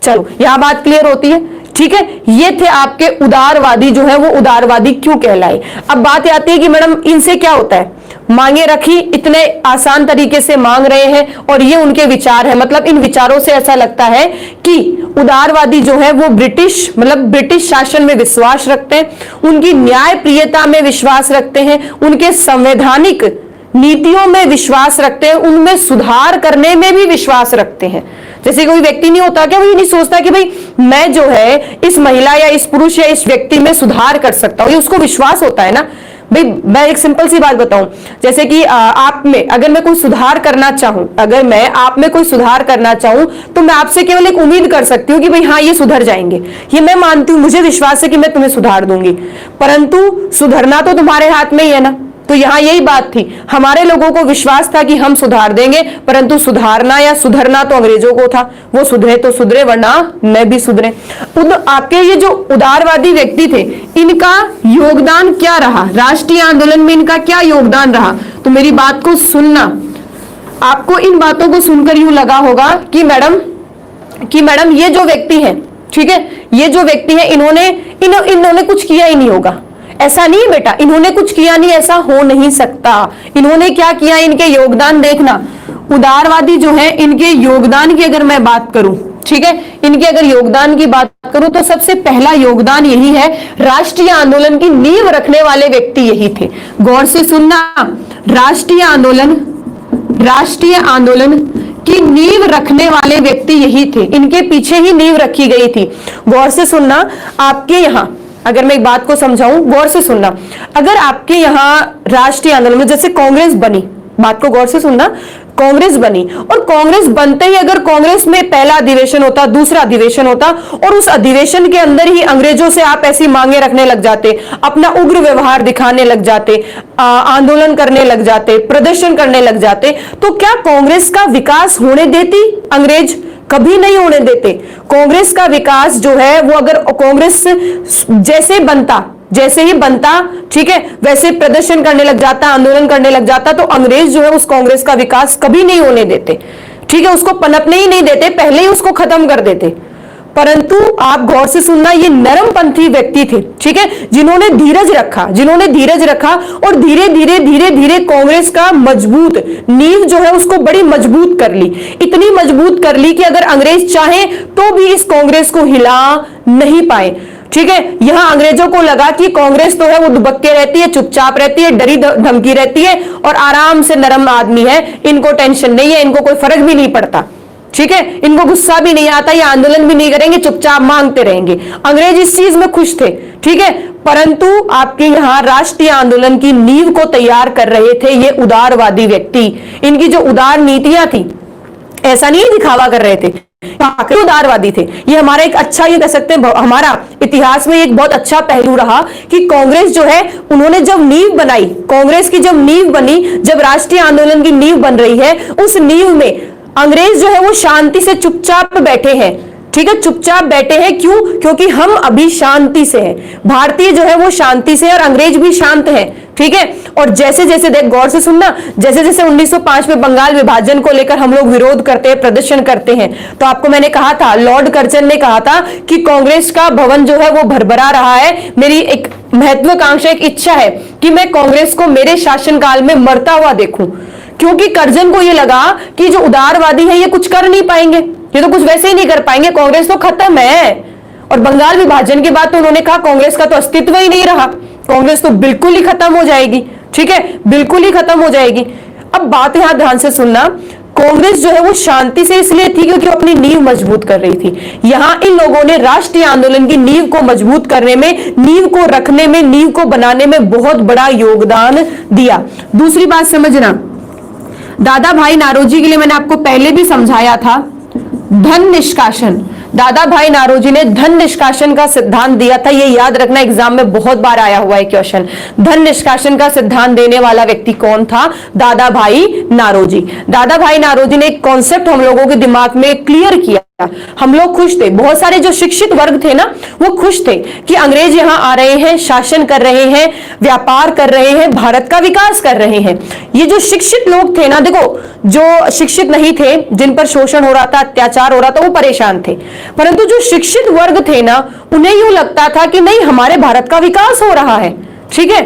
चलो यहां बात क्लियर होती है। ठीक है। ये थे आपके उदारवादी जो है वो उदारवादी क्यों कहलाए। अब बात आती है कि मैडम इनसे क्या होता है? मांगे रखी, इतने आसान तरीके से मांग रहे हैं और ये उनके विचार है। मतलब इन विचारों से ऐसा लगता है कि उदारवादी जो है वो ब्रिटिश शासन में विश्वास रखते हैं, उनकी न्याय प्रियता में विश्वास रखते हैं, उनके संवैधानिक नीतियों में विश्वास रखते हैं, उनमें सुधार करने में भी विश्वास रखते हैं। जैसे कोई व्यक्ति नहीं होता क्या, वो ये नहीं सोचता कि भाई मैं जो है इस महिला या इस पुरुष या इस व्यक्ति में सुधार कर सकता हूं, ये उसको विश्वास होता है ना। भाई मैं एक सिंपल सी बात बताऊं, जैसे कि आप में अगर मैं कोई सुधार करना चाहूं, अगर मैं आप में कोई सुधार करना चाहूं तो मैं आपसे केवल एक उम्मीद कर सकती हूं कि भाई हाँ ये सुधर जाएंगे, ये मैं मानती हूं, मुझे विश्वास है कि मैं तुम्हें सुधार दूंगी, परंतु सुधरना तो तुम्हारे हाथ में ही है ना। तो यहां यही बात थी, हमारे लोगों को विश्वास था कि हम सुधार देंगे, परंतु सुधारना या सुधरना तो अंग्रेजों को था। वो सुधरे तो सुधरे वरना मैं भी सुधरे। आपके ये जो उदारवादी व्यक्ति थे इनका योगदान क्या रहा, राष्ट्रीय आंदोलन में इनका क्या योगदान रहा? तो मेरी बात को सुनना, आपको इन बातों को सुनकर यूं लगा होगा कि मैडम ये जो व्यक्ति है, ठीक है, ये जो व्यक्ति है इन्होंने कुछ किया ही नहीं होगा। ऐसा नहीं बेटा, इन्होंने कुछ किया नहीं, ऐसा हो नहीं सकता। इन्होंने क्या किया, इनके योगदान देखना। उदारवादी जो है इनके योगदान की अगर मैं बात करूं, ठीक है, इनके अगर योगदान की बात करूं तो सबसे पहला योगदान यही है, राष्ट्रीय आंदोलन की नींव रखने वाले व्यक्ति यही थे। गौर से सुनना, राष्ट्रीय आंदोलन की नींव रखने वाले व्यक्ति यही थे, इनके पीछे ही नींव रखी गई थी। गौर से सुनना, आपके यहां अगर मैं एक बात को समझाऊं, गौर से सुनना, अगर आपके यहाँ राष्ट्रीय आंदोलन में जैसे कांग्रेस बनी, बात को गौर से सुनना, कांग्रेस बनी और कांग्रेस बनते ही अगर कांग्रेस में पहला अधिवेशन होता, दूसरा अधिवेशन होता और उस अधिवेशन के अंदर ही अंग्रेजों से आप ऐसी मांगे रखने लग जाते, अपना उग्र व्यवहार दिखाने लग जाते, आंदोलन करने लग जाते, प्रदर्शन करने लग जाते, तो क्या कांग्रेस का विकास होने देती अंग्रेज? कभी नहीं होने देते। कांग्रेस का विकास जो है वो अगर कांग्रेस जैसे ही बनता, ठीक है, वैसे प्रदर्शन करने लग जाता, आंदोलन करने लग जाता, तो अंग्रेज जो है उस कांग्रेस का विकास कभी नहीं होने देते। ठीक है, उसको पनपने ही नहीं देते, पहले ही उसको खत्म कर देते। परंतु आप गौर से सुनना, ये नरमपंथी व्यक्ति थे, ठीक है, जिन्होंने धीरज रखा और धीरे धीरे कांग्रेस का मजबूत नींव जो है उसको बड़ी मजबूत कर ली, इतनी मजबूत कर ली कि अगर अंग्रेज चाहे तो भी इस कांग्रेस को हिला नहीं पाए। ठीक है। यहां अंग्रेजों को लगा कि कांग्रेस तो है वो दुबक्के रहती है, चुपचाप रहती है, डरी धमकी रहती है और आराम से नरम आदमी है, इनको टेंशन नहीं है, इनको कोई फर्क भी नहीं पड़ता, ठीक है, इनको गुस्सा भी नहीं आता, ये आंदोलन भी नहीं करेंगे, चुपचाप मांगते रहेंगे। अंग्रेज इस चीज में खुश थे, ठीक है। परंतु आपके यहां राष्ट्रीय आंदोलन की नींव को तैयार कर रहे थे ये उदारवादी व्यक्ति। इनकी जो उदार नीतियां थी, ऐसा नहीं दिखावा कर रहे थे, उदारवादी थे। ये हमारा एक अच्छा, ये कह सकते हैं हमारा इतिहास में एक बहुत अच्छा पहलू रहा कि कांग्रेस जो है, उन्होंने जब नींव बनाई, कांग्रेस की जब नींव बनी, जब राष्ट्रीय आंदोलन की नींव बन रही है, उस नींव में अंग्रेज जो है वो शांति से चुपचाप बैठे हैं, ठीक है, चुपचाप बैठे हैं। क्यों? क्योंकि हम अभी शांति से हैं, भारतीय जो है वो शांति से, और अंग्रेज भी शांत हैं, ठीक है। और जैसे जैसे देख, गौर से सुनना, जैसे जैसे 1905 में बंगाल विभाजन को लेकर हम लोग विरोध करते हैं, प्रदर्शन करते हैं, तो आपको मैंने कहा था, लॉर्ड कर्जन ने कहा था कि कांग्रेस का भवन जो है वो भरभरा रहा है। मेरी एक महत्वाकांक्षा, एक इच्छा है कि मैं कांग्रेस को मेरे शासनकाल में मरता हुआ देखूं, क्योंकि कर्जन को ये लगा कि जो उदारवादी है ये कुछ कर नहीं पाएंगे, ये तो कुछ वैसे ही नहीं कर पाएंगे, कांग्रेस तो खत्म है। और बंगाल विभाजन के बाद तो उन्होंने कहा कांग्रेस का तो अस्तित्व ही नहीं रहा, कांग्रेस तो बिल्कुल ही खत्म हो जाएगी, ठीक है, बिल्कुल ही खत्म हो जाएगी। अब बात यहां ध्यान से सुनना, कांग्रेस जो है वो शांति से इसलिए थी क्योंकि वो अपनी नींव मजबूत कर रही थी। यहां इन लोगों ने राष्ट्रीय आंदोलन की नींव को मजबूत करने में, नींव को रखने में, नींव को बनाने में बहुत बड़ा योगदान दिया। दूसरी बात समझना, दादा भाई नारोजी के लिए मैंने आपको पहले भी समझाया था, धन निष्कासन। दादा भाई नारोजी ने धन निष्कासन का सिद्धांत दिया था, ये याद रखना, एग्जाम में बहुत बार आया हुआ है क्वेश्चन। धन निष्कासन का सिद्धांत देने वाला व्यक्ति कौन था? दादा भाई नारोजी। दादा भाई नारोजी ने एक कॉन्सेप्ट हम लोगों के दिमाग में क्लियर किया, हम लोग खुश थे, बहुत सारे जो शिक्षित वर्ग थे ना वो खुश थे कि अंग्रेज यहां आ रहे हैं, शासन कर रहे हैं, व्यापार कर रहे हैं, भारत का विकास कर रहे हैं। ये जो शिक्षित लोग थे ना, देखो जो शिक्षित नहीं थे, जिन पर शोषण हो रहा था, अत्याचार हो रहा था, वो परेशान थे, परंतु जो शिक्षित वर्ग थे ना, उन्हें यूं लगता था कि नहीं, हमारे भारत का विकास हो रहा है, ठीक है।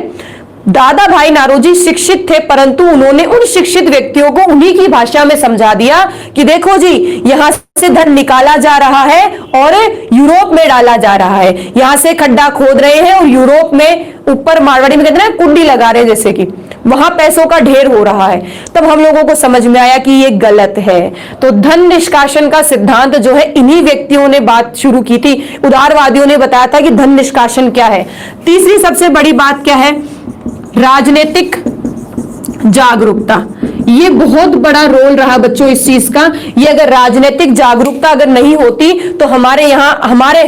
दादा भाई नारोजी शिक्षित थे, परंतु उन्होंने उन शिक्षित व्यक्तियों को उन्हीं की भाषा में समझा दिया कि देखो जी, यहां से धन निकाला जा रहा है और यूरोप में डाला जा रहा है, यहां से खड्डा खोद रहे हैं और यूरोप में, ऊपर मारवाड़ी में कहते हैं कुंडी लगा रहे हैं, जैसे कि वहां पैसों का ढेर हो रहा है। तब हम लोगों को समझ में आया कि ये गलत है। तो धन निष्कासन का सिद्धांत जो है, इन्हीं व्यक्तियों ने बात शुरू की थी, उदारवादियों ने बताया था कि धन निष्कासन क्या है। तीसरी सबसे बड़ी बात क्या है? राजनीतिक जागरूकता। ये बहुत बड़ा रोल रहा बच्चों इस चीज का। ये अगर राजनीतिक जागरूकता अगर नहीं होती तो हमारे यहाँ,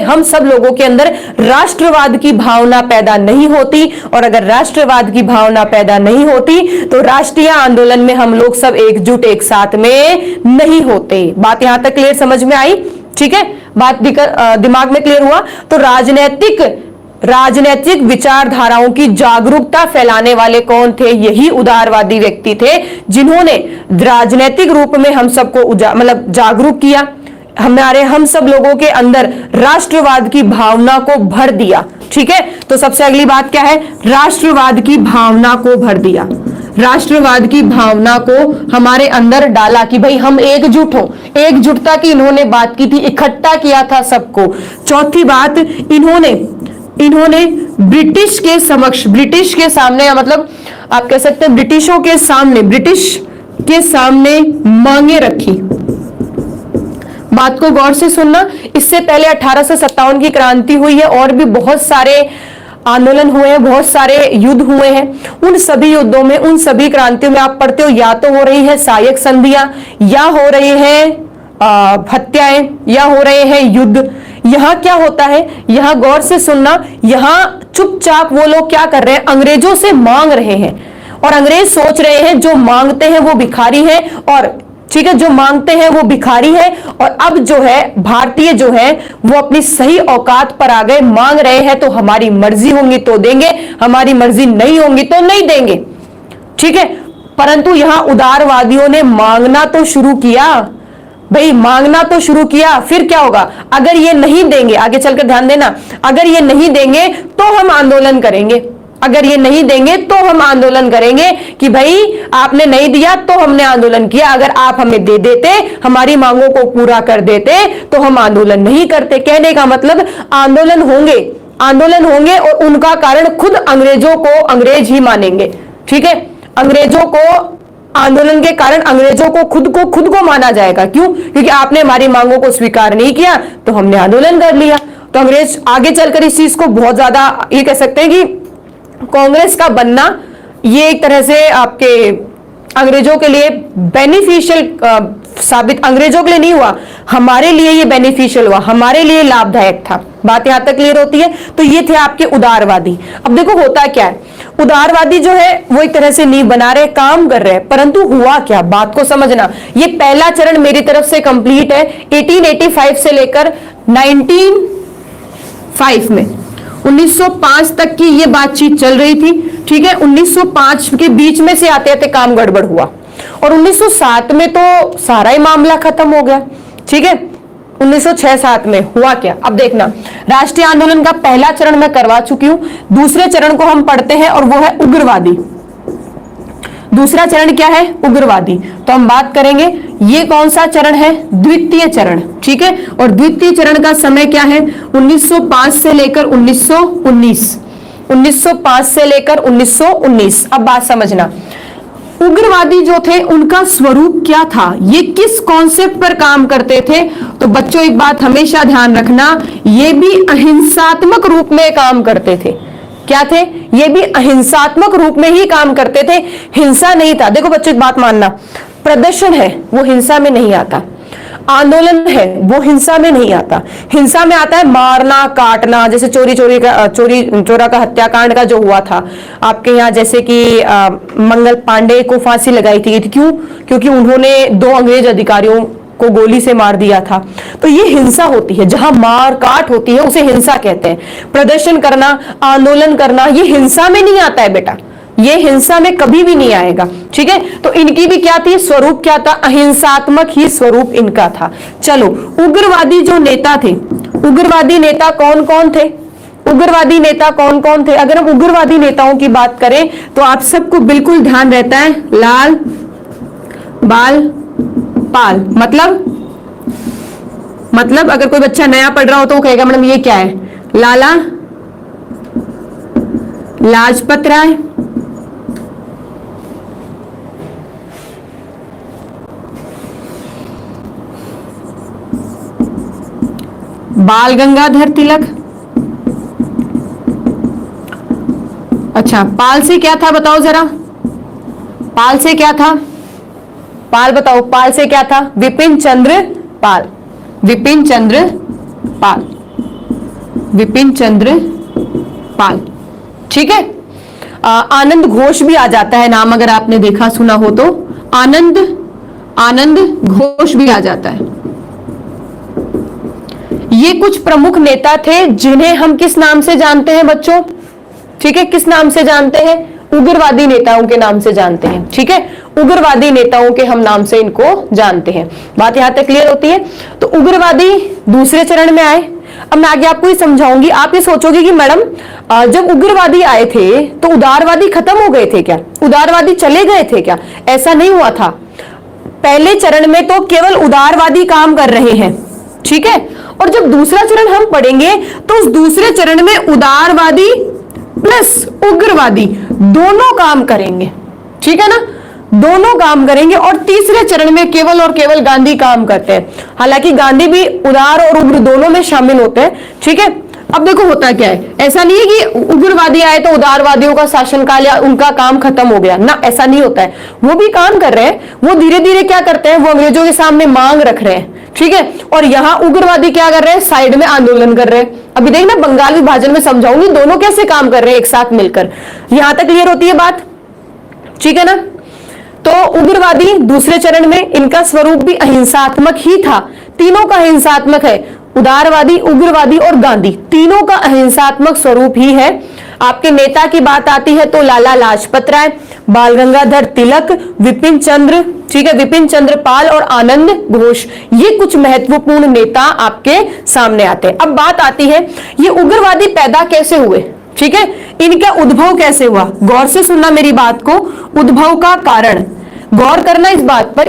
हम सब लोगों के अंदर राष्ट्रवाद की भावना पैदा नहीं होती, और अगर राष्ट्रवाद की भावना पैदा नहीं होती तो राष्ट्रीय आंदोलन में हम लोग सब एकजुट एक साथ में नहीं होते। बात यहां तक क्लियर समझ में आई? ठीक है, बात दिमाग में क्लियर हुआ? तो राजनीतिक विचारधाराओं की जागरूकता फैलाने वाले कौन थे? यही उदारवादी व्यक्ति थे, जिन्होंने राजनीतिक रूप में हम सबको जागरूक किया, हम सब लोगों के अंदर राष्ट्रवाद की भावना को भर दिया। ठीक है, तो सबसे अगली बात क्या है? राष्ट्रवाद की भावना को भर दिया, राष्ट्रवाद की भावना को हमारे अंदर डाला कि भाई हम एकजुट हो। एकजुटता की इन्होंने बात की थी, इकट्ठा किया था सबको। चौथी बात, इन्होंने ब्रिटिश के समक्ष, ब्रिटिश के सामने, मतलब आप कह सकते हैं ब्रिटिशों के सामने, ब्रिटिश के सामने मांगे रखी। बात को गौर से सुनना, इससे पहले 1857 की क्रांति हुई है और भी बहुत सारे आंदोलन हुए हैं, बहुत सारे युद्ध हुए हैं। उन सभी युद्धों में, उन सभी क्रांतियों में आप पढ़ते हो, या तो हो रही है सहायक संधियां, या हो रही है हत्याएं, या हो रहे हैं युद्ध। यहां क्या होता है? यहां गौर से सुनना, यहां चुपचाप वो लोग क्या कर रहे हैं? अंग्रेजों से मांग रहे हैं, और अंग्रेज सोच रहे हैं जो मांगते हैं वो भिखारी है, और ठीक है, जो मांगते हैं वो भिखारी है। और अब जो है भारतीय जो है वो अपनी सही औकात पर आ गए, मांग रहे हैं तो हमारी मर्जी होंगी तो देंगे, हमारी मर्जी नहीं होंगी तो नहीं देंगे। ठीक है, परंतु यहां उदारवादियों ने मांगना तो शुरू किया, भाई मांगना तो शुरू किया। फिर क्या होगा? अगर ये नहीं देंगे, आगे चलकर ध्यान देना, अगर ये नहीं देंगे तो हम आंदोलन करेंगे, अगर ये नहीं देंगे तो हम आंदोलन करेंगे कि भाई आपने नहीं दिया तो हमने आंदोलन किया, अगर आप हमें दे देते, हमारी मांगों को पूरा कर देते तो हम आंदोलन नहीं करते। कहने का मतलब आंदोलन होंगे, आंदोलन होंगे और उनका कारण खुद अंग्रेजों को अंग्रेज ही मानेंगे। ठीक है, अंग्रेजों को, आंदोलन के कारण अंग्रेजों को खुद को माना जाएगा। क्यों? क्योंकि आपने हमारी मांगों को स्वीकार नहीं किया तो हमने आंदोलन कर लिया। तो अंग्रेज आगे चलकर इस चीज को बहुत ज्यादा ये कह सकते हैं कि कांग्रेस का बनना ये एक तरह से आपके अंग्रेजों के लिए बेनिफिशियल साबित, अंग्रेजों के लिए नहीं हुआ, हमारे लिए ये बेनिफिशियल हुआ, हमारे लिए लाभदायक था। बात यहां तक क्लियर होती है। तो ये थे आपके उदारवादी। अब देखो होता क्या है, उदारवादी जो है वो एक तरह से नींव बना रहे, काम कर रहे हैं, परंतु हुआ क्या, बात को समझना। ये पहला चरण मेरी तरफ से कंप्लीट है। 1885 से लेकर 1905 में 1905 तक की ये बातचीत चल रही थी। ठीक है, 1905 के बीच में से आते आते काम गड़बड़ हुआ और 1907 में तो सारा ही मामला खत्म हो गया। ठीक है, 1906-07 में हुआ क्या, अब देखना। राष्ट्रीय आंदोलन का पहला चरण मैं करवा चुकी हूं, दूसरे चरण को हम पढ़ते हैं और वो है उग्रवादी। दूसरा चरण क्या है? उग्रवादी। तो हम बात करेंगे ये कौन सा चरण है? द्वितीय चरण। ठीक है, और द्वितीय चरण का समय क्या है? 1905 से लेकर 1919। 1905 से लेकर 1919। अब बात समझना, उग्रवादी जो थे उनका स्वरूप क्या था, ये किस कॉन्सेप्ट पर काम करते थे? तो बच्चों एक बात हमेशा ध्यान रखना, ये भी अहिंसात्मक रूप में काम करते थे। क्या थे? ये भी अहिंसात्मक रूप में ही काम करते थे, हिंसा नहीं था। देखो बच्चों एक बात मानना, प्रदर्शन है वो हिंसा में नहीं आता, आंदोलन है वो हिंसा में नहीं आता। हिंसा में आता है मारना काटना, जैसे चोरी चोरा का हत्याकांड का जो हुआ था आपके यहाँ, जैसे कि मंगल पांडे को फांसी लगाई थी। क्यों? क्योंकि उन्होंने 2 अंग्रेज अधिकारियों को गोली से मार दिया था। तो ये हिंसा होती है, जहां मार काट होती है उसे हिंसा कहते हैं। प्रदर्शन करना, आंदोलन करना, ये हिंसा में नहीं आता है बेटा, ये हिंसा में कभी भी नहीं आएगा। ठीक है, तो इनकी भी क्या थी, स्वरूप क्या था? अहिंसात्मक ही स्वरूप इनका था। चलो, उग्रवादी जो नेता थे, उग्रवादी नेता कौन कौन थे? उग्रवादी नेता कौन कौन थे? अगर हम उग्रवादी नेताओं की बात करें तो आप सबको बिल्कुल ध्यान रहता है, लाल बाल पाल। मतलब अगर कोई बच्चा नया पढ़ रहा हो तो वो कहेगा मैडम ये क्या है? लाला लाजपत राय, बाल गंगाधर तिलक। अच्छा, पाल से क्या था बताओ जरा, पाल से क्या था? पाल बताओ, पाल से क्या था? विपिन चंद्र पाल। विपिन चंद्र पाल, विपिन चंद्र पाल। ठीक है, आनंद घोष भी आ जाता है नाम, अगर आपने देखा सुना हो तो आनंद घोष भी आ जाता है। ये कुछ प्रमुख नेता थे जिन्हें हम किस नाम से जानते हैं बच्चों? ठीक है, किस नाम से जानते हैं? उग्रवादी नेताओं के नाम से जानते हैं। ठीक है, उग्रवादी नेताओं के हम नाम से इनको जानते हैं। बात यहां तक क्लियर होती है। तो उग्रवादी दूसरे चरण में आए। अब मैं आगे आपको ये समझाऊंगी। आप ये सोचोगे कि मैडम जब उग्रवादी आए थे तो उदारवादी खत्म हो गए थे क्या? उदारवादी चले गए थे क्या? ऐसा नहीं हुआ था। पहले चरण में तो केवल उदारवादी काम कर रहे हैं। ठीक है, और जब दूसरा चरण हम पढ़ेंगे तो उस दूसरे चरण में उदारवादी प्लस उग्रवादी दोनों काम करेंगे। ठीक है ना, दोनों काम करेंगे। और तीसरे चरण में केवल और केवल गांधी काम करते हैं। हालांकि गांधी भी उदार और उग्र दोनों में शामिल होते हैं। ठीक है, अब देखो होता क्या है, ऐसा नहीं है कि उग्रवादी आए तो उदारवादियों का शासनकाल या उनका काम खत्म हो गया ना, ऐसा नहीं होता है। वो भी काम कर रहे हैं, वो धीरे धीरे क्या करते हैं, वो अंग्रेजों के सामने मांग रख रहे हैं। ठीक है, और यहां उग्रवादी क्या कर रहे हैं, साइड में आंदोलन कर रहे हैं। अभी देखना बंगाल विभाजन में समझाऊंगी दोनों कैसे काम कर रहे हैं एक साथ मिलकर। यहां तक क्लियर होती है बात? ठीक है ना। तो उग्रवादी दूसरे चरण में, इनका स्वरूप भी अहिंसात्मक ही था। तीनों का अहिंसात्मक है, उदारवादी, उग्रवादी और गांधी, तीनों का अहिंसात्मक स्वरूप ही है। आपके नेता की बात आती है तो लाला लाजपत राय, बाल गंगाधर तिलक, विपिन चंद्र, ठीक है, विपिन चंद्र पाल और आनंद घोष, ये कुछ महत्वपूर्ण नेता आपके सामने आते हैं। अब बात आती है ये उग्रवादी पैदा कैसे हुए? ठीक है, इनका उद्भव कैसे हुआ? गौर से सुनना मेरी बात को, उद्भव का कारण गौर करना इस बात पर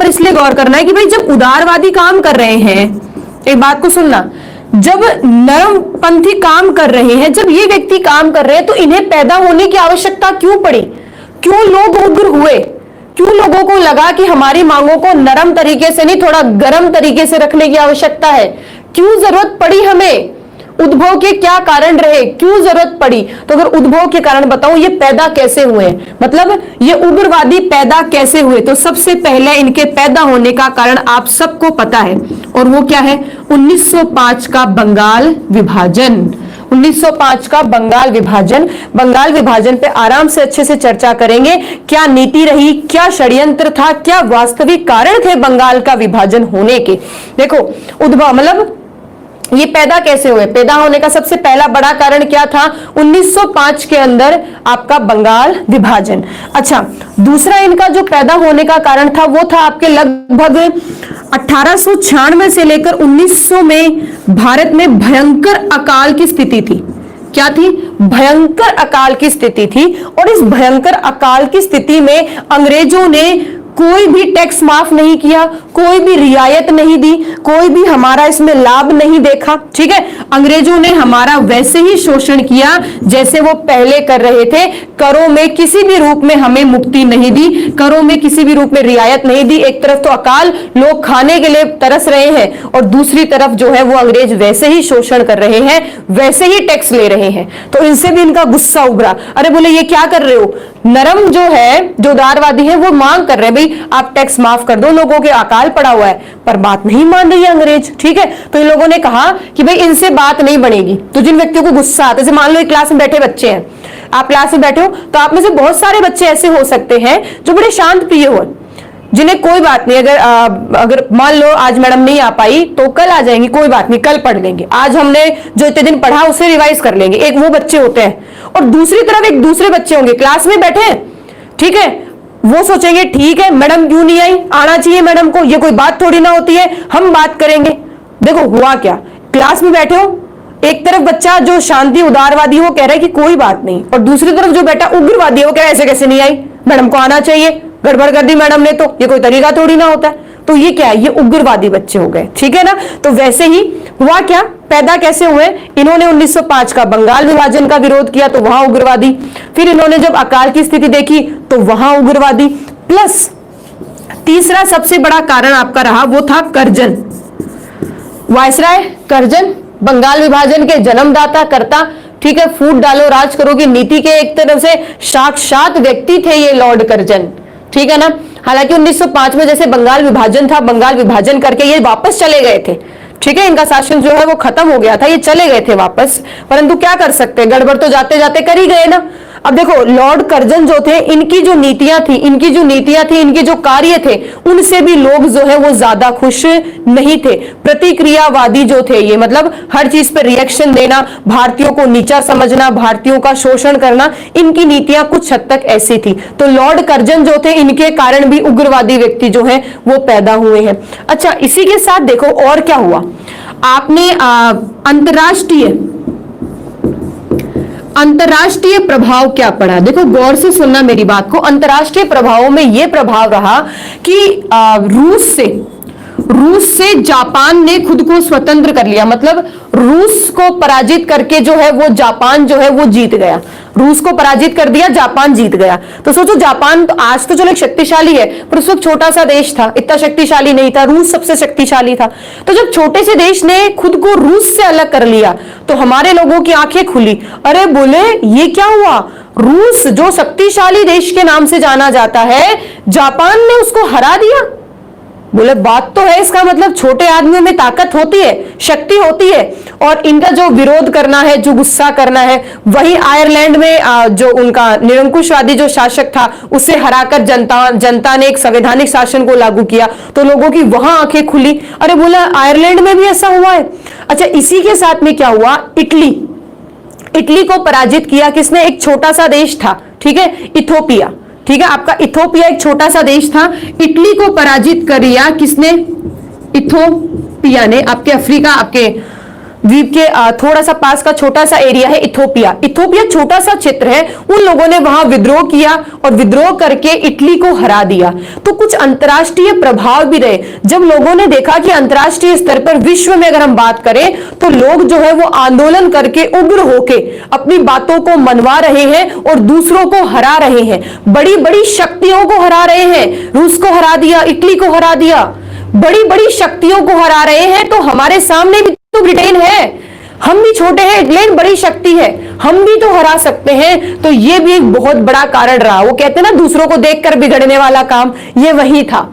इसलिए गौर करना है कि भाई जब उदारवादी काम कर रहे हैं, एक बात को सुनना, जब नरमपंथी काम कर रहे हैं, जब ये व्यक्ति काम कर रहे हैं, तो इन्हें पैदा होने की आवश्यकता क्यों पड़ी? क्यों लोग उग्र हुए? क्यों लोगों को लगा कि हमारी मांगों को नरम तरीके से नहीं, थोड़ा गर्म तरीके से रखने की आवश्यकता है? क्यों जरूरत पड़ी हमें? उद्भव के क्या कारण रहे? क्यों जरूरत पड़ी? तो अगर उद्भव के कारण बताऊं, ये पैदा कैसे हुए, मतलब ये उग्रवादी पैदा कैसे हुए, तो सबसे पहले इनके पैदा होने का कारण आप सबको पता है, और वो क्या है? 1905 का बंगाल विभाजन। 1905 का बंगाल विभाजन। बंगाल विभाजन पे आराम से अच्छे से चर्चा करेंगे। क्या नीति रही, क्या षड्यंत्र था, क्या वास्तविक कारण थे बंगाल का विभाजन होने के। देखो, उद्भव मतलब ये पैदा कैसे हुए? पैदा होने का सबसे पहला बड़ा कारण क्या था? 1905 के अंदर आपका बंगाल विभाजन। अच्छा, दूसरा इनका जो पैदा होने का कारण था वो था आपके लगभग 1896 से लेकर 1900 में भारत में भयंकर अकाल की स्थिति थी। क्या थी? भयंकर अकाल की स्थिति थी। और इस भयंकर अकाल की स्थिति में अंग्रेजों ने कोई भी टैक्स माफ नहीं किया, कोई भी रियायत नहीं दी, कोई भी हमारा इसमें लाभ नहीं देखा। ठीक है, अंग्रेजों ने हमारा वैसे ही शोषण किया जैसे वो पहले कर रहे थे। करों में किसी भी रूप में हमें मुक्ति नहीं दी, करों में किसी भी रूप में रियायत नहीं दी। एक तरफ तो अकाल, लोग खाने के लिए तरस रहे हैं, और दूसरी तरफ जो है वो अंग्रेज वैसे ही शोषण कर रहे हैं, वैसे ही टैक्स ले रहे हैं। तो इनसे भी इनका गुस्सा उभरा। अरे बोले, ये क्या कर रहे हो? नरम जो है, जो उदारवादी है, वो मांग कर रहे हैं, भाई आप टैक्स माफ कर दो, लोगों के अकाल पड़ा हुआ है। पर बात नहीं मान रही है अंग्रेज। ठीक है, तो इन लोगों ने कहा कि भाई इनसे बात नहीं बनेगी। तो जिन व्यक्तियों को गुस्सा आता है, जैसे मान लो एक क्लास में बैठे बच्चे हैं, आप क्लास में बैठे हो, तो आप में से बहुत सारे बच्चे ऐसे हो सकते हैं जो बड़े शांत प्रिय हो, जिन्हें कोई बात नहीं, अगर मान लो आज मैडम नहीं आ पाई तो कल आ जाएंगी, कोई बात नहीं, कल पढ़ लेंगे, आज हमने जो इतने दिन पढ़ा उसे रिवाइज कर लेंगे। एक वो बच्चे होते हैं। और दूसरी तरफ एक दूसरे बच्चे होंगे, क्लास में बैठे हैं, ठीक है, वो सोचेंगे ठीक है मैडम क्यों नहीं आई, आना चाहिए मैडम को, ये कोई बात थोड़ी ना होती है, हम बात करेंगे। देखो हुआ क्या, क्लास में बैठे हो, एक तरफ बच्चा जो शांति उदारवादी हो कह रहा है कि कोई बात नहीं, और दूसरी तरफ जो बेटा उग्रवादी है वो कह रहा है ऐसे कैसे नहीं आई, मैडम को आना चाहिए, गड़बड़ कर दी मैडम ने, तो ये कोई तरीका थोड़ी ना होता है। तो ये क्या है, ये उग्रवादी बच्चे हो गए। ठीक है ना। तो वैसे ही हुआ क्या, पैदा कैसे हुए, इन्होंने 1905 का बंगाल विभाजन का विरोध किया तो वहां उग्रवादी, फिर इन्होंने जब अकाल की स्थिति देखी तो वहां उग्रवादी, प्लस तीसरा सबसे बड़ा कारण आपका रहा वो था कर्जन। वायसराय कर्जन बंगाल विभाजन के जन्मदाता करता, ठीक है, फूट डालो राज करो की नीति के एक तरफ से साक्षात व्यक्ति थे ये लॉर्ड कर्जन। ठीक है ना। हालांकि 1905 में जैसे बंगाल विभाजन था, बंगाल विभाजन करके ये वापस चले गए थे। ठीक है, इनका शासन जो है वो खत्म हो गया था, ये चले गए थे वापस, परंतु क्या कर सकते हैं, गड़बड़ तो जाते जाते कर ही गए ना। अब देखो लॉर्ड कर्जन जो थे, इनकी जो नीतियां थी, इनके जो कार्य थे, उनसे भी लोग जो है वो ज्यादा खुश नहीं थे। प्रतिक्रियावादी जो थे ये, मतलब हर चीज पर रिएक्शन देना, भारतीयों को नीचा समझना, भारतीयों का शोषण करना, इनकी नीतियां कुछ हद तक ऐसी थी। तो लॉर्ड कर्जन जो थे, इनके कारण भी उग्रवादी व्यक्ति जो है वो पैदा हुए हैं। अच्छा, इसी के साथ देखो और क्या हुआ, आपने अंतरराष्ट्रीय प्रभाव क्या पड़ा। देखो गौर से सुनना मेरी बात को। अंतरराष्ट्रीय प्रभावों में यह प्रभाव रहा कि रूस से जापान ने खुद को स्वतंत्र कर लिया, मतलब रूस को पराजित करके जो है वो जापान जो है वो जीत गया। रूस को पराजित कर दिया, जापान जीत गया। तो सोचो जापान तो आज तो चलो एक शक्तिशाली है, पर उस वक्त छोटा सा देश था, इतना शक्तिशाली नहीं था, रूस सबसे शक्तिशाली था। तो जब छोटे से देश ने खुद को रूस से अलग कर लिया तो हमारे लोगों की आंखें खुली। अरे बोले ये क्या हुआ, रूस जो शक्तिशाली देश के नाम से जाना जाता है, जापान ने उसको हरा दिया। बोले बात तो है, इसका मतलब छोटे आदमियों में ताकत होती है, शक्ति होती है, और इनका जो विरोध करना है, जो गुस्सा करना है, वही आयरलैंड में जो उनका निरंकुशवादी जो शासक था उसे हराकर जनता ने एक संवैधानिक शासन को लागू किया, तो लोगों की वहां आंखें खुली। अरे बोला आयरलैंड में भी ऐसा हुआ है। अच्छा, इसी के साथ में क्या हुआ, इटली को पराजित किया किसने, एक छोटा सा देश था, ठीक है, इथोपिया। ठीक है, आपका इथोपिया एक छोटा सा देश था, इटली को पराजित कर दिया किसने, इथोपिया ने। आपके अफ्रीका, आपके द्वीप के थोड़ा सा पास का छोटा सा एरिया है इथोपिया। इथोपिया छोटा सा क्षेत्र है, उन लोगों ने वहां विद्रोह किया और विद्रोह करके इटली को हरा दिया। तो कुछ अंतरराष्ट्रीय प्रभाव भी रहे। जब लोगों ने देखा कि अंतरराष्ट्रीय स्तर पर विश्व में अगर हम बात करें तो लोग जो है वो आंदोलन करके उग्र होके अपनी बातों को मनवा रहे हैं और दूसरों को हरा रहे हैं, बड़ी बड़ी शक्तियों को हरा रहे हैं। रूस को हरा दिया, इटली को हरा दिया, बड़ी बड़ी शक्तियों को हरा रहे हैं। तो हमारे सामने भी तो ब्रिटेन है, हम भी छोटे हैं, इंग्लैंड बड़ी शक्ति है, हम भी तो हरा सकते हैं। तो ये भी एक बहुत बड़ा कारण रहा। वो कहते हैं ना दूसरों को देखकर बिगड़ने वाला काम, ये वही था।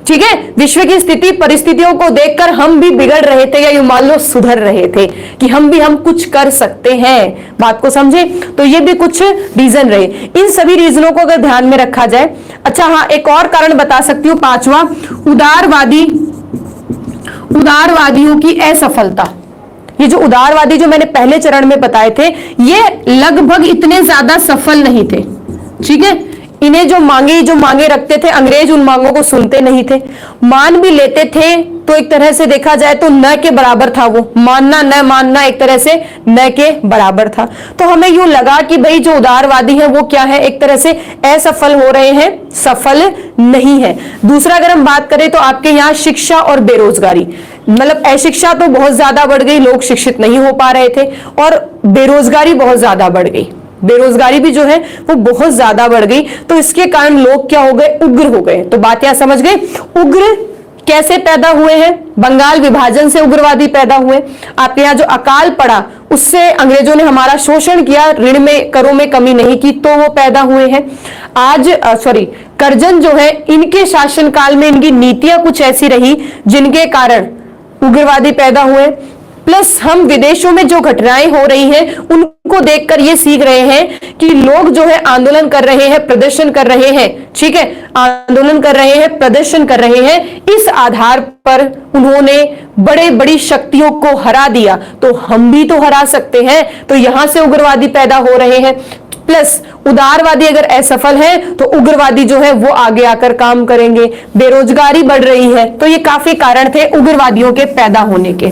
ठीक है, विश्व की स्थिति परिस्थितियों को देखकर हम भी बिगड़ रहे थे या यूं मान लो सुधर रहे थे कि हम कुछ कर सकते हैं। बात को समझे? तो ये भी कुछ रीजन रहे। इन सभी रीजनों को अगर ध्यान में रखा जाए। अच्छा हाँ, एक और कारण बता सकती हूँ, पांचवा, उदारवादियों की असफलता। ये जो उदारवादी जो मैंने पहले चरण में बताए थे, ये लगभग इतने ज्यादा सफल नहीं थे। ठीक है, इन्हें जो मांगे रखते थे, अंग्रेज उन मांगों को सुनते नहीं थे, मान भी लेते थे तो एक तरह से देखा जाए तो न के बराबर था। वो मानना न मानना एक तरह से न के बराबर था। तो हमें यूं लगा कि भाई जो उदारवादी है वो क्या है, एक तरह से असफल हो रहे हैं, सफल नहीं है। दूसरा अगर हम बात करें तो आपके यहाँ शिक्षा और बेरोजगारी, मतलब अशिक्षा तो बहुत ज्यादा बढ़ गई, लोग शिक्षित नहीं हो पा रहे थे, और बेरोजगारी बहुत ज्यादा बढ़ गई। बेरोजगारी भी जो है वो बहुत ज्यादा बढ़ गई। तो इसके कारण लोग क्या हो गए, उग्र हो गए। तो बात यहां समझ गए, उग्र कैसे पैदा हुए हैं? बंगाल विभाजन से उग्रवादी पैदा हुए। आपके यहाँ जो अकाल पड़ा उससे अंग्रेजों ने हमारा शोषण किया, ऋण में करों में कमी नहीं की, तो वो पैदा हुए हैं। आज करजन जो है, इनके शासनकाल में इनकी नीतियां कुछ ऐसी रही जिनके कारण उग्रवादी पैदा हुए। प्लस हम विदेशों में जो घटनाएं हो रही हैं उनको देखकर ये सीख रहे हैं कि लोग जो है आंदोलन कर रहे हैं, प्रदर्शन कर रहे हैं। ठीक है, आंदोलन कर रहे हैं, प्रदर्शन कर रहे हैं, इस आधार पर उन्होंने बड़े बड़ी शक्तियों को हरा दिया, तो हम भी तो हरा सकते हैं। तो यहां से उग्रवादी पैदा हो रहे हैं। प्लस उदारवादी अगर असफल है तो उग्रवादी जो है वो आगे आकर काम करेंगे। बेरोजगारी बढ़ रही है। तो ये काफी कारण थे उग्रवादियों के पैदा होने के।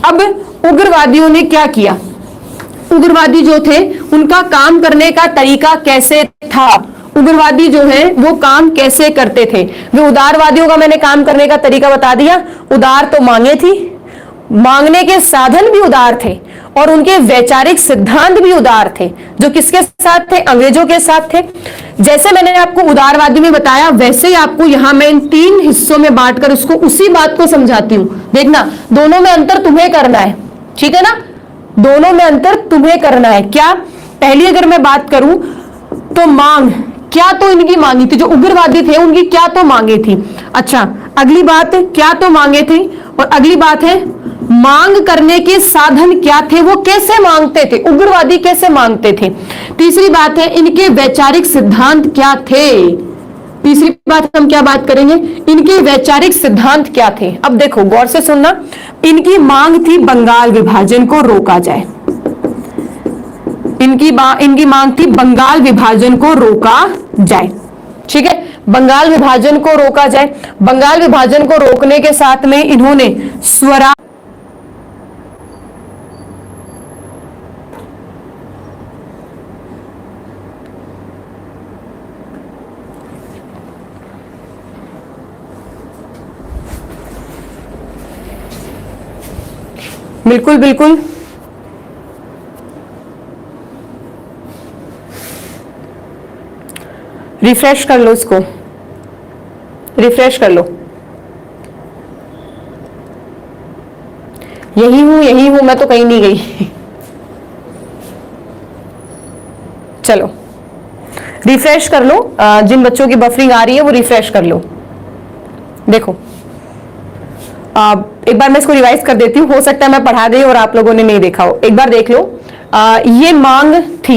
अब उग्रवादियों ने क्या किया? उग्रवादी जो थे उनका काम करने का तरीका कैसे था? उग्रवादी जो है वो काम कैसे करते थे? वे उदारवादियों का मैंने काम करने का तरीका बता दिया। उदार तो मांगे थी, मांगने के साधन भी उदार थे और उनके वैचारिक सिद्धांत भी उदार थे। जो किसके साथ थे? अंग्रेजों के साथ थे। जैसे मैंने आपको उदारवादी में बताया वैसे ही आपको यहां मैं इन 3 हिस्सों में बांटकर उसको उसी बात को समझाती हूं। देखना, दोनों में अंतर तुम्हें करना है। ठीक है ना, दोनों में अंतर तुम्हें करना है। क्या? पहली अगर मैं बात करूं तो मांग, क्या तो इनकी मांगी थी, जो उग्रवादी थे उनकी क्या तो मांगे थी। अच्छा, अगली बात क्या तो मांगे थी, और अगली बात है मांग करने के साधन क्या थे, वो कैसे मांगते थे, उग्रवादी कैसे मांगते थे। तीसरी बात है इनके वैचारिक सिद्धांत क्या थे। तीसरी बात हम क्या बात करेंगे, इनके वैचारिक सिद्धांत क्या थे। अब देखो गौर से सुनना, इनकी मांग थी बंगाल विभाजन को रोका जाए। इनकी मांग थी बंगाल विभाजन को रोका जाए। ठीक है, बंगाल विभाजन को रोका जाए। बंगाल विभाजन को रोकने के साथ में इन्होंने स्वराज, बिल्कुल बिल्कुल रिफ्रेश कर लो, इसको रिफ्रेश कर लो। यही हूं मैं तो कहीं नहीं गई। चलो रिफ्रेश कर लो। जिन बच्चों की बफरिंग आ रही है वो रिफ्रेश कर लो। देखो एक बार मैं इसको रिवाइज कर देती हूँ, हो सकता है मैं पढ़ा दी और आप लोगों ने नहीं देखा हो। एक बार देख लो। ये मांग थी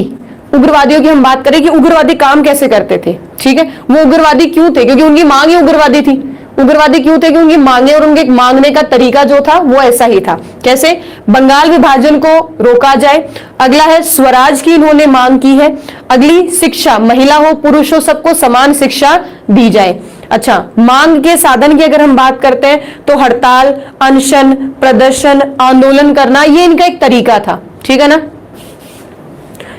उग्रवादियों की। हम बात करें कि उग्रवादी काम कैसे करते थे। ठीक है, वो उग्रवादी क्यों थे? क्योंकि उनकी मांग ही उग्रवादी थी। उग्रवादी क्यों थे? कि उनकी मांगे और उनके मांगने का तरीका जो था वो ऐसा ही था। कैसे? बंगाल विभाजन को रोका जाए। अगला है स्वराज की इन्होंने मांग की है। अगली शिक्षा, महिला हो पुरुष हो सबको समान शिक्षा दी जाए। अच्छा, मांग के साधन की अगर हम बात करते हैं तो हड़ताल, अनशन, प्रदर्शन, आंदोलन करना, ये इनका एक तरीका था। ठीक है ना,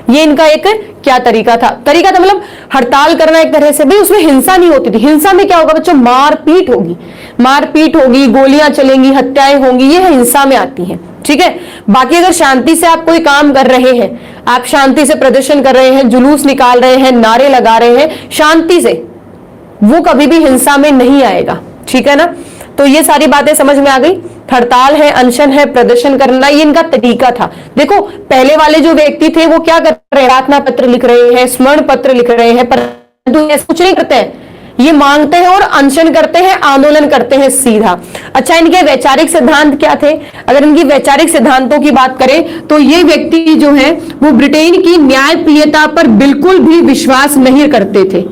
ये इनका एक क्या तरीका था? तरीका था मतलब हड़ताल करना एक तरह से, भाई उसमें हिंसा नहीं होती थी। हिंसा में क्या होगा बच्चों? मारपीट होगी, मारपीट होगी, गोलियां चलेंगी, हत्याएं होंगी, ये हिंसा में आती हैं। ठीक है, बाकी अगर शांति से आप कोई काम कर रहे हैं, आप शांति से प्रदर्शन कर रहे हैं, जुलूस निकाल रहे हैं, नारे लगा रहे हैं शांति से, वो कभी भी हिंसा में नहीं आएगा। ठीक है ना, तो ये सारी बातें समझ में आ गई। हड़ताल है, अनशन है, प्रदर्शन करना, ये इनका तरीका था। देखो पहले वाले जो व्यक्ति थे वो क्या कर रहे हैं? प्रार्थना पत्र लिख रहे हैं, स्मरण पत्र लिख रहे हैं, परंतु ऐसा कुछ नहीं करते हैं, ये मांगते हैं और अनशन करते हैं, आंदोलन करते हैं सीधा। अच्छा, इनके वैचारिक सिद्धांत क्या थे? अगर इनकी वैचारिक सिद्धांतों की बात करें तो ये व्यक्ति जो है वो ब्रिटेन की न्यायप्रियता पर बिल्कुल भी विश्वास नहीं करते थे।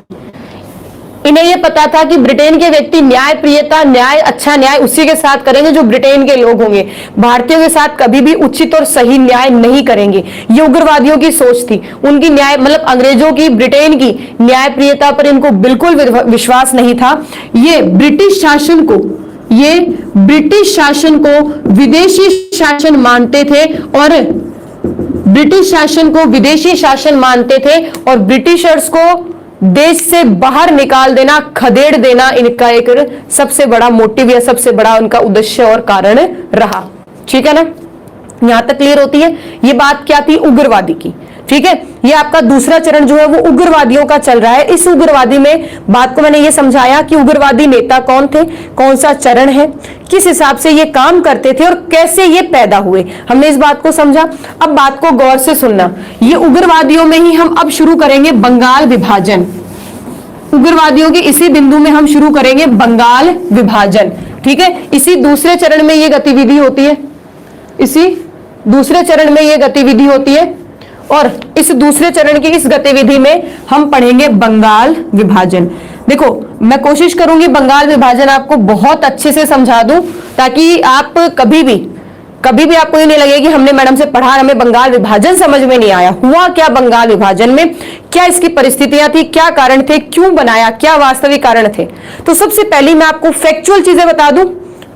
इन्हें यह पता था कि ब्रिटेन के व्यक्ति न्यायप्रियता, न्याय, अच्छा न्याय उसी के साथ करेंगे जो ब्रिटेन के लोग होंगे, भारतीयों के साथ कभी भी उचित और सही न्याय नहीं करेंगे। ये उग्रवादियों की सोच थी। उनकी न्याय मतलब अंग्रेजों की, ब्रिटेन की न्यायप्रियता पर इनको बिल्कुल विश्वास नहीं था। ये ब्रिटिश शासन को विदेशी शासन मानते थे और ब्रिटिश शासन को विदेशी शासन मानते थे और ब्रिटिशर्स को देश से बाहर निकाल देना, खदेड़ देना इनका एक सबसे बड़ा मोटिव या सबसे बड़ा उनका उद्देश्य और कारण रहा। ठीक है ना, यहां तक क्लियर होती है? ये बात क्या थी? उग्रवादी की। ठीक है, ये आपका दूसरा चरण जो है वो उग्रवादियों का चल रहा है। इस उग्रवादी में बात को मैंने ये समझाया कि उग्रवादी नेता कौन थे, कौन सा चरण है, किस हिसाब से ये काम करते थे और कैसे ये पैदा हुए, हमने इस बात को समझा। अब बात को गौर से सुनना। ये उग्रवादियों में ही हम अब शुरू करेंगे बंगाल विभाजन। उग्रवादियों के इसी बिंदु में हम शुरू करेंगे बंगाल विभाजन। ठीक है, इसी दूसरे चरण में ये गतिविधि होती है, इसी दूसरे चरण में ये गतिविधि होती है और इस दूसरे चरण की इस गतिविधि में हम पढ़ेंगे बंगाल विभाजन। देखो मैं कोशिश करूंगी बंगाल विभाजन आपको बहुत अच्छे से समझा दूं ताकि आप कभी भी आपको ये नहीं लगे कि हमने मैडम से पढ़ा, हमें बंगाल विभाजन समझ में नहीं आया। हुआ क्या बंगाल विभाजन में, क्या इसकी परिस्थितियां थी, क्या कारण थे, क्यों बनाया, क्या वास्तविक कारण थे। तो सबसे पहले मैं आपको फैक्चुअल चीजें बता दूं,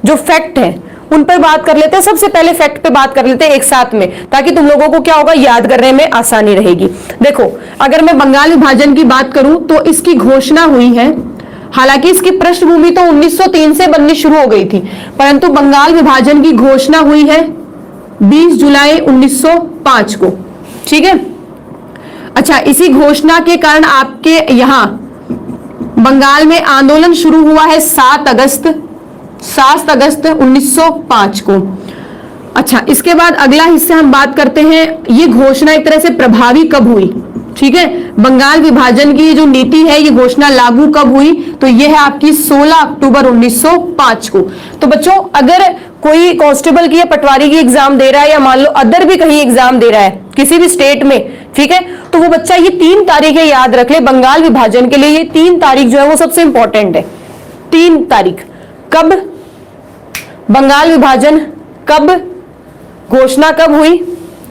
जो फैक्ट है उन पर बात कर लेते हैं। सबसे पहले फैक्ट पे बात कर लेते हैं एक साथ में, ताकि तुम लोगों को क्या होगा, याद करने में आसानी रहेगी। देखो अगर मैं बंगाल विभाजन की बात करूं तो इसकी घोषणा हुई है, हालांकि इसकी पृष्ठभूमि तो 1903 से बननी शुरू हो गई थी, परंतु बंगाल विभाजन की घोषणा हुई है 20 जुलाई 1905 को। ठीक है, अच्छा इसी घोषणा के कारण आपके यहां बंगाल में आंदोलन शुरू हुआ है 7 अगस्त 1905 को। अच्छा इसके बाद अगला हिस्सा हम बात करते हैं, ये घोषणा एक तरह से प्रभावी कब हुई। ठीक है, बंगाल विभाजन की जो नीति है ये घोषणा लागू कब हुई, तो ये है आपकी 16 अक्टूबर 1905 को। तो बच्चों अगर कोई कांस्टेबल की या पटवारी की एग्जाम दे रहा है या मान लो अदर भी कहीं एग्जाम दे रहा है किसी भी स्टेट में, ठीक है, तो वो बच्चा ये 3 तारीखें याद रख ले बंगाल विभाजन के लिए। ये 3 तारीख जो है वो सबसे इंपॉर्टेंट है। 3 तारीख कब बंगाल विभाजन, कब घोषणा, कब हुई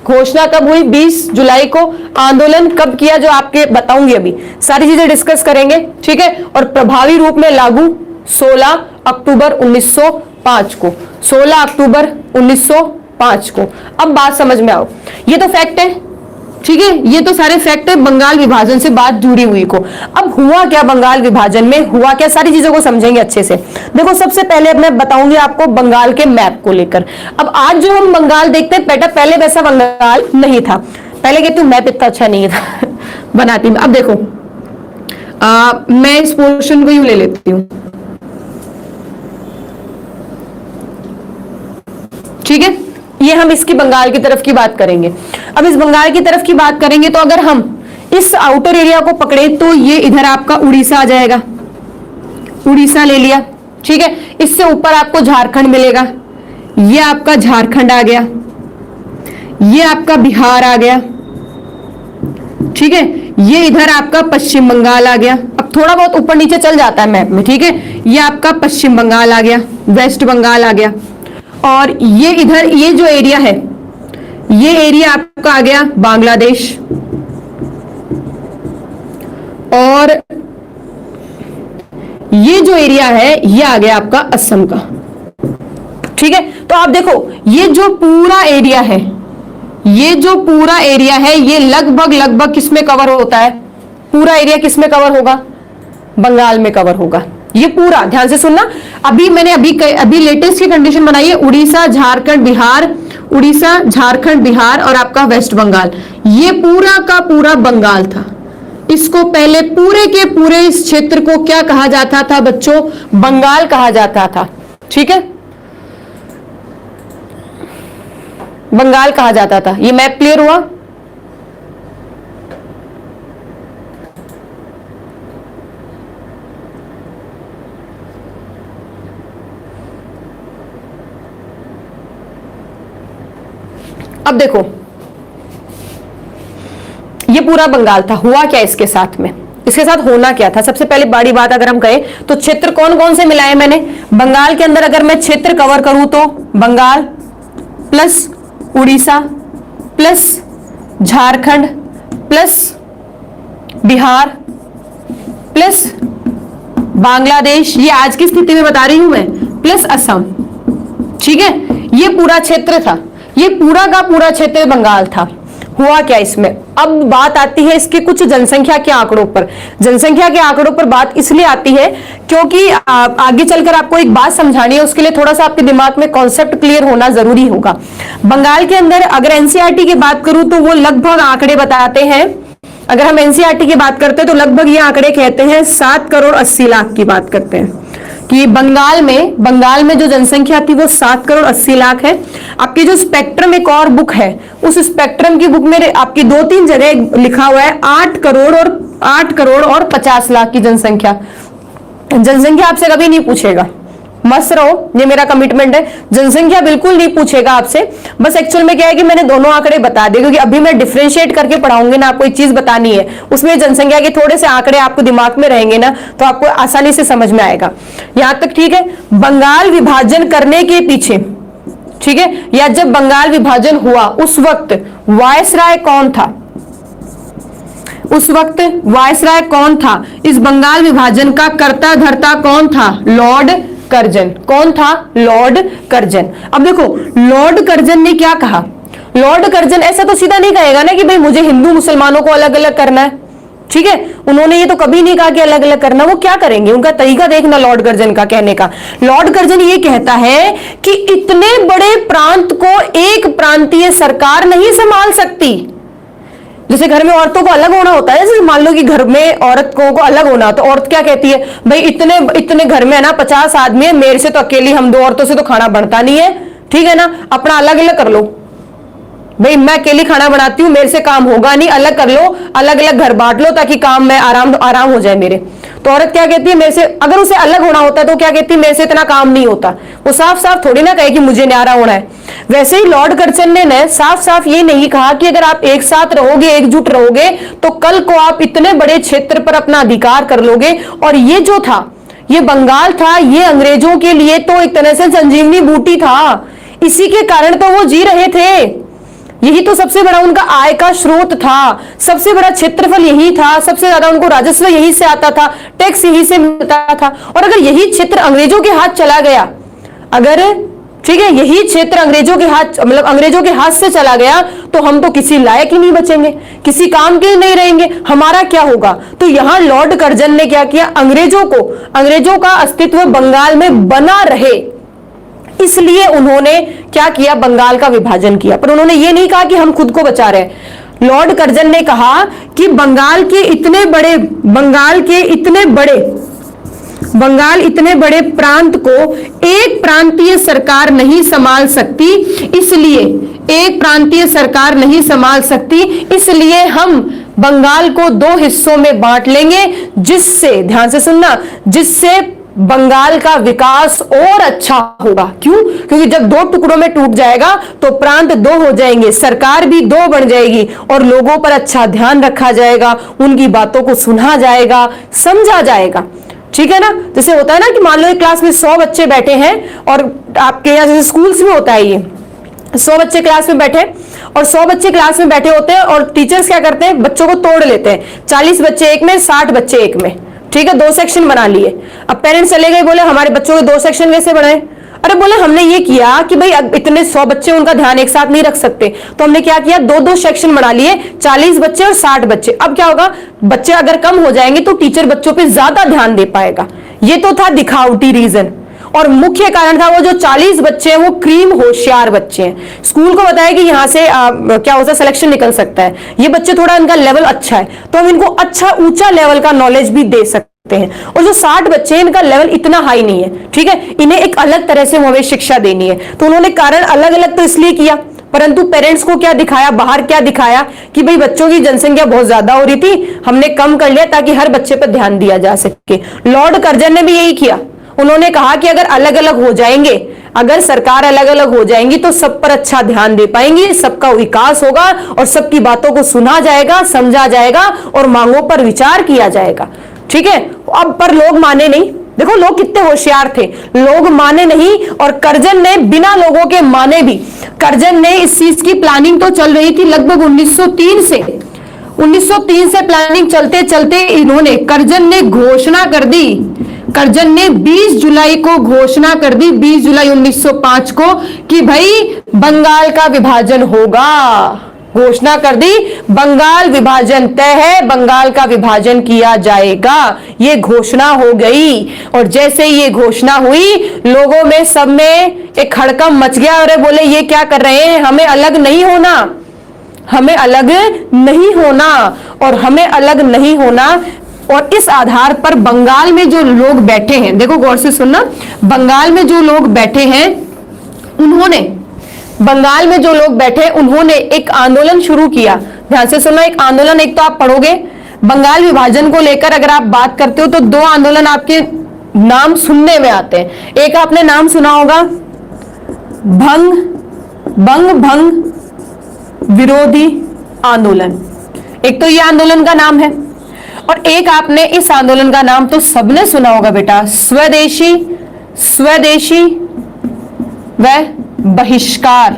घोषणा, कब हुई 20 जुलाई को, आंदोलन कब किया जो आपके बताऊंगी, अभी सारी चीजें डिस्कस करेंगे। ठीक है, और प्रभावी रूप में लागू 16 अक्टूबर 1905 को, 16 अक्टूबर 1905 को। अब बात समझ में आओ, ये तो फैक्ट है। ठीक है, ये तो सारे फैक्ट है बंगाल विभाजन से बात जुड़ी हुई को। अब हुआ क्या बंगाल विभाजन में, हुआ क्या, सारी चीजों को समझेंगे अच्छे से। देखो सबसे पहले मैं बताऊंगी आपको बंगाल के मैप को लेकर। अब आज जो हम बंगाल देखते हैं बेटा, पहले वैसा बंगाल नहीं था। पहले कहती हूँ मैप इतना अच्छा नहीं था बनाती हूँ। अब देखो मैं इस पोर्शन को यूं ले लेती हूँ। ठीक है, ये हम इसकी बंगाल की तरफ की बात करेंगे। अब इस बंगाल की तरफ की बात करेंगे तो अगर हम इस आउटर एरिया को पकड़े तो ये इधर आपका उड़ीसा आ जाएगा, उड़ीसा ले लिया। ठीक है, इससे ऊपर आपको झारखंड मिलेगा, ये आपका झारखंड आ गया, ये आपका बिहार आ गया। ठीक है, ये इधर आपका पश्चिम बंगाल आ गया। अब थोड़ा बहुत ऊपर नीचे चल जाता है मैप में। ठीक है, ये आपका पश्चिम बंगाल आ गया, वेस्ट बंगाल आ गया, और ये इधर ये जो एरिया है ये एरिया आपका आ गया बांग्लादेश, और ये जो एरिया है ये आ गया आपका असम का। ठीक है, तो आप देखो ये जो पूरा एरिया है, ये जो पूरा एरिया है ये लगभग किसमें कवर होता है? पूरा एरिया किसमें कवर होगा? बंगाल में कवर होगा। ये पूरा ध्यान से सुनना। अभी मैंने अभी लेटेस्ट की कंडीशन बनाई है, उड़ीसा, झारखंड, बिहार, उड़ीसा, झारखंड, बिहार और आपका वेस्ट बंगाल, ये पूरा का पूरा बंगाल था। इसको पहले पूरे के पूरे इस क्षेत्र को क्या कहा जाता था बच्चों? बंगाल कहा जाता था। ठीक है, बंगाल कहा जाता था। ये मैप क्लियर हुआ? अब देखो ये पूरा बंगाल था। हुआ क्या इसके साथ में? इसके साथ होना क्या था? सबसे पहले बड़ी बात अगर हम कहें तो क्षेत्र कौन कौन से मिलाए मैंने? बंगाल के अंदर अगर मैं क्षेत्र कवर करूं तो Bengal plus Orissa plus Jharkhand plus Bihar plus Bangladesh, ये आज की स्थिति में बता रही हूं मैं, प्लस असम। ठीक है, ये पूरा क्षेत्र था, ये पूरा का पूरा क्षेत्र बंगाल था। हुआ क्या इसमें? अब बात आती है इसके कुछ जनसंख्या के आंकड़ों पर। जनसंख्या के आंकड़ों पर बात इसलिए आती है क्योंकि आगे चलकर आपको एक बात समझानी है, उसके लिए थोड़ा सा आपके दिमाग में कॉन्सेप्ट क्लियर होना जरूरी होगा। बंगाल के अंदर अगर एनसीईआरटी की बात करूं तो वो लगभग आंकड़े बताते हैं, अगर हम एनसीईआरटी की बात करते हैं तो लगभग ये आंकड़े कहते हैं 7,80,00,000 की बात करते हैं कि बंगाल में जो जनसंख्या थी वो 7,80,00,000 है। आपकी जो स्पेक्ट्रम एक और बुक है, उस स्पेक्ट्रम की बुक में आपकी 2-3 जगह लिखा हुआ है 8 करोड़ और 50 लाख की जनसंख्या। जनसंख्या आपसे कभी नहीं पूछेगा, मस्त रहो, ये मेरा कमिटमेंट है। जनसंख्या बिल्कुल नहीं पूछेगा आपसे। बस एक्चुअल में क्या है कि मैंने दोनों आंकड़े बता दिए, क्योंकि अभी मैं डिफरेंशिएट करके पढ़ाऊंगी ना, आपको एक चीज बतानी है, उसमें जनसंख्या के थोड़े से आंकड़े आपको दिमाग में रहेंगे ना, तो आपको आसानी से समझ में आएगा। यहां तक ठीक है। बंगाल विभाजन करने के पीछे, ठीक है, या जब बंगाल विभाजन हुआ उस वक्त वायसराय कौन था? उस वक्त वायसराय कौन था? इस बंगाल विभाजन का कर्ता धर्ता कौन था? Lord Curzon. कौन था? Lord Curzon. अब देखो लॉर्ड कर्जन ने क्या कहा? लॉर्ड कर्जन ऐसा तो सीधा नहीं कहेगा ना कि भाई मुझे हिंदू मुसलमानों को अलग अलग करना है। ठीक है, उन्होंने ये तो कभी नहीं कहा कि अलग अलग करना। वो क्या करेंगे, उनका तरीका देखना लॉर्ड कर्जन का कहने का। लॉर्ड कर्जन ये कहता है कि इतने बड़े प्रांत को एक प्रांतीय सरकार नहीं संभाल सकती। जैसे घर में औरतों को अलग होना होता है, जैसे मान लो कि घर में औरतों को अलग होना, तो औरत क्या कहती है, भाई इतने घर में है ना 50 आदमी है, मेरे से तो अकेली हम 2 औरतों से तो खाना बनता नहीं है, ठीक है ना, अपना अलग अलग कर लो। भाई मैं अकेली खाना बनाती हूँ, मेरे से काम होगा नहीं, अलग कर लो, अलग अलग घर बांट लो ताकि काम में आराम हो जाए मेरे। तो औरत क्या कहती है, मेरे से, अगर उसे अलग होना होता है तो क्या कहती है, मेरे से इतना काम नहीं होता। वो साफ साफ थोड़ी ना कहे कि मुझे न्यारा होना है। वैसे ही लॉर्ड कर्जन ने साफ साफ ये नहीं कहा कि अगर आप एक साथ रहोगे, एकजुट रहोगे, तो कल को आप इतने बड़े क्षेत्र पर अपना अधिकार कर लोगे। और ये जो था, ये बंगाल था, ये अंग्रेजों के लिए तो एक तरह से संजीवनी बूटी था। इसी के कारण तो वो जी रहे थे। यही तो सबसे बड़ा उनका आय का स्रोत था, सबसे बड़ा क्षेत्रफल यही था, सबसे ज्यादा उनको राजस्व यही से आता था, टैक्स यही से मिलता था। और अगर यही क्षेत्र अंग्रेजों के हाथ चला गया, अगर ठीक है यही क्षेत्र अंग्रेजों के हाथ, मतलब अंग्रेजों के हाथ से चला गया, तो हम तो किसी लायक ही नहीं बचेंगे, किसी काम के ही नहीं रहेंगे, हमारा क्या होगा। तो यहां लॉर्ड कर्जन ने क्या किया, अंग्रेजों का अस्तित्व बंगाल में बना रहे, इसलिए उन्होंने क्या किया, बंगाल का विभाजन किया। पर उन्होंने ये नहीं कहा कि हम खुद को बचा रहे हैं। लॉर्ड कर्जन ने कहा कि बंगाल इतने बड़े प्रांत को एक प्रांतीय सरकार नहीं संभाल सकती, इसलिए हम बंगाल को 2 हिस्सों में बांट लेंगे, जिससे, ध्यान से सुनना, जिससे बंगाल का विकास और अच्छा होगा। क्यों? क्योंकि जब 2 टुकड़ों में टूट जाएगा तो प्रांत 2 हो जाएंगे, सरकार भी 2 बन जाएगी और लोगों पर अच्छा ध्यान रखा जाएगा, उनकी बातों को सुना जाएगा, समझा जाएगा। ठीक है ना। जैसे होता है ना कि मान लो एक क्लास में 100 बच्चे बैठे हैं, और आपके यहाँ जैसे स्कूल्स में होता है, ये 100 बच्चे क्लास में बैठे, और 100 बच्चे क्लास में बैठे होते हैं, और टीचर्स क्या करते हैं, बच्चों को तोड़ लेते हैं, 40 बच्चे एक में, 60 बच्चे एक में। ठीक है, 2 सेक्शन बना लिए। अब पेरेंट्स चले गए, बोले हमारे बच्चों के 2 सेक्शन कैसे बनाए? अरे बोले हमने ये किया कि भाई इतने 100 बच्चे उनका ध्यान एक साथ नहीं रख सकते, तो हमने क्या किया, 2-2 सेक्शन बना लिए, 40 बच्चे और 60 बच्चे। अब क्या होगा, बच्चे अगर कम हो जाएंगे तो टीचर बच्चों पे ज्यादा ध्यान दे पाएगा। ये तो था दिखावटी रीजन, और मुख्य कारण था वो जो 40 बच्चे हैं वो क्रीम होशियार बच्चे हैं। स्कूल को बताया कि यहां से क्या होता है, सिलेक्शन निकल सकता है, ये बच्चे थोड़ा इनका लेवल अच्छा है तो हम इनको अच्छा ऊंचा लेवल का नॉलेज भी दे सकते हैं। और जो 60 बच्चे हैं इनका लेवल इतना हाई नहीं है, ठीक है, इन्हें एक अलग तरह से मोबाइल शिक्षा देनी है। तो उन्होंने कारण अलग अलग तो इसलिए किया, परंतु पेरेंट्स को क्या दिखाया, बाहर क्या दिखाया कि भाई बच्चों की जनसंख्या बहुत ज्यादा हो रही थी, हमने कम कर लिया ताकि हर बच्चे पर ध्यान दिया जा सके। लॉर्ड कर्जन ने भी यही किया, उन्होंने कहा कि अगर अलग अलग हो जाएंगे, अगर सरकार अलग अलग हो जाएंगी तो सब पर अच्छा ध्यान दे पाएंगी, सबका विकास होगा और सबकी बातों को सुना जाएगा, समझा जाएगा और मांगों पर विचार किया जाएगा। ठीक है, अब पर लोग माने नहीं। देखो लोग कितने होशियार थे, लोग माने नहीं, और कर्जन ने बिना लोगों के माने भी, कर्जन ने इस चीज की प्लानिंग तो चल रही थी लगभग 1903 से प्लानिंग चलते चलते इन्होंने, कर्जन ने घोषणा कर दी, कर्जन ने 20 जुलाई को घोषणा कर दी, 20 जुलाई 1905 को, कि भाई बंगाल का विभाजन होगा। घोषणा कर दी, बंगाल विभाजन तय है, बंगाल का विभाजन किया जाएगा, ये घोषणा हो गई। और जैसे ये घोषणा हुई, लोगों में, सब में एक हड़कंप मच गया। अरे बोले ये क्या कर रहे हैं, हमें अलग नहीं होना, हमें अलग नहीं होना, और हमें अलग नहीं होना। और इस आधार पर बंगाल में जो लोग बैठे हैं, देखो गौर से सुनना, बंगाल में जो लोग बैठे हैं उन्होंने, बंगाल में जो लोग बैठे उन्होंने एक आंदोलन शुरू किया। ध्यान से सुनना, एक आंदोलन, एक तो आप पढ़ोगे बंगाल विभाजन को लेकर अगर आप बात करते हो तो 2 आंदोलन आपके नाम सुनने में आते हैं। एक आपने नाम सुना होगा भंग विरोधी आंदोलन, एक तो ये आंदोलन का नाम है, और एक आपने इस आंदोलन का नाम तो सबने सुना होगा बेटा, स्वदेशी व बहिष्कार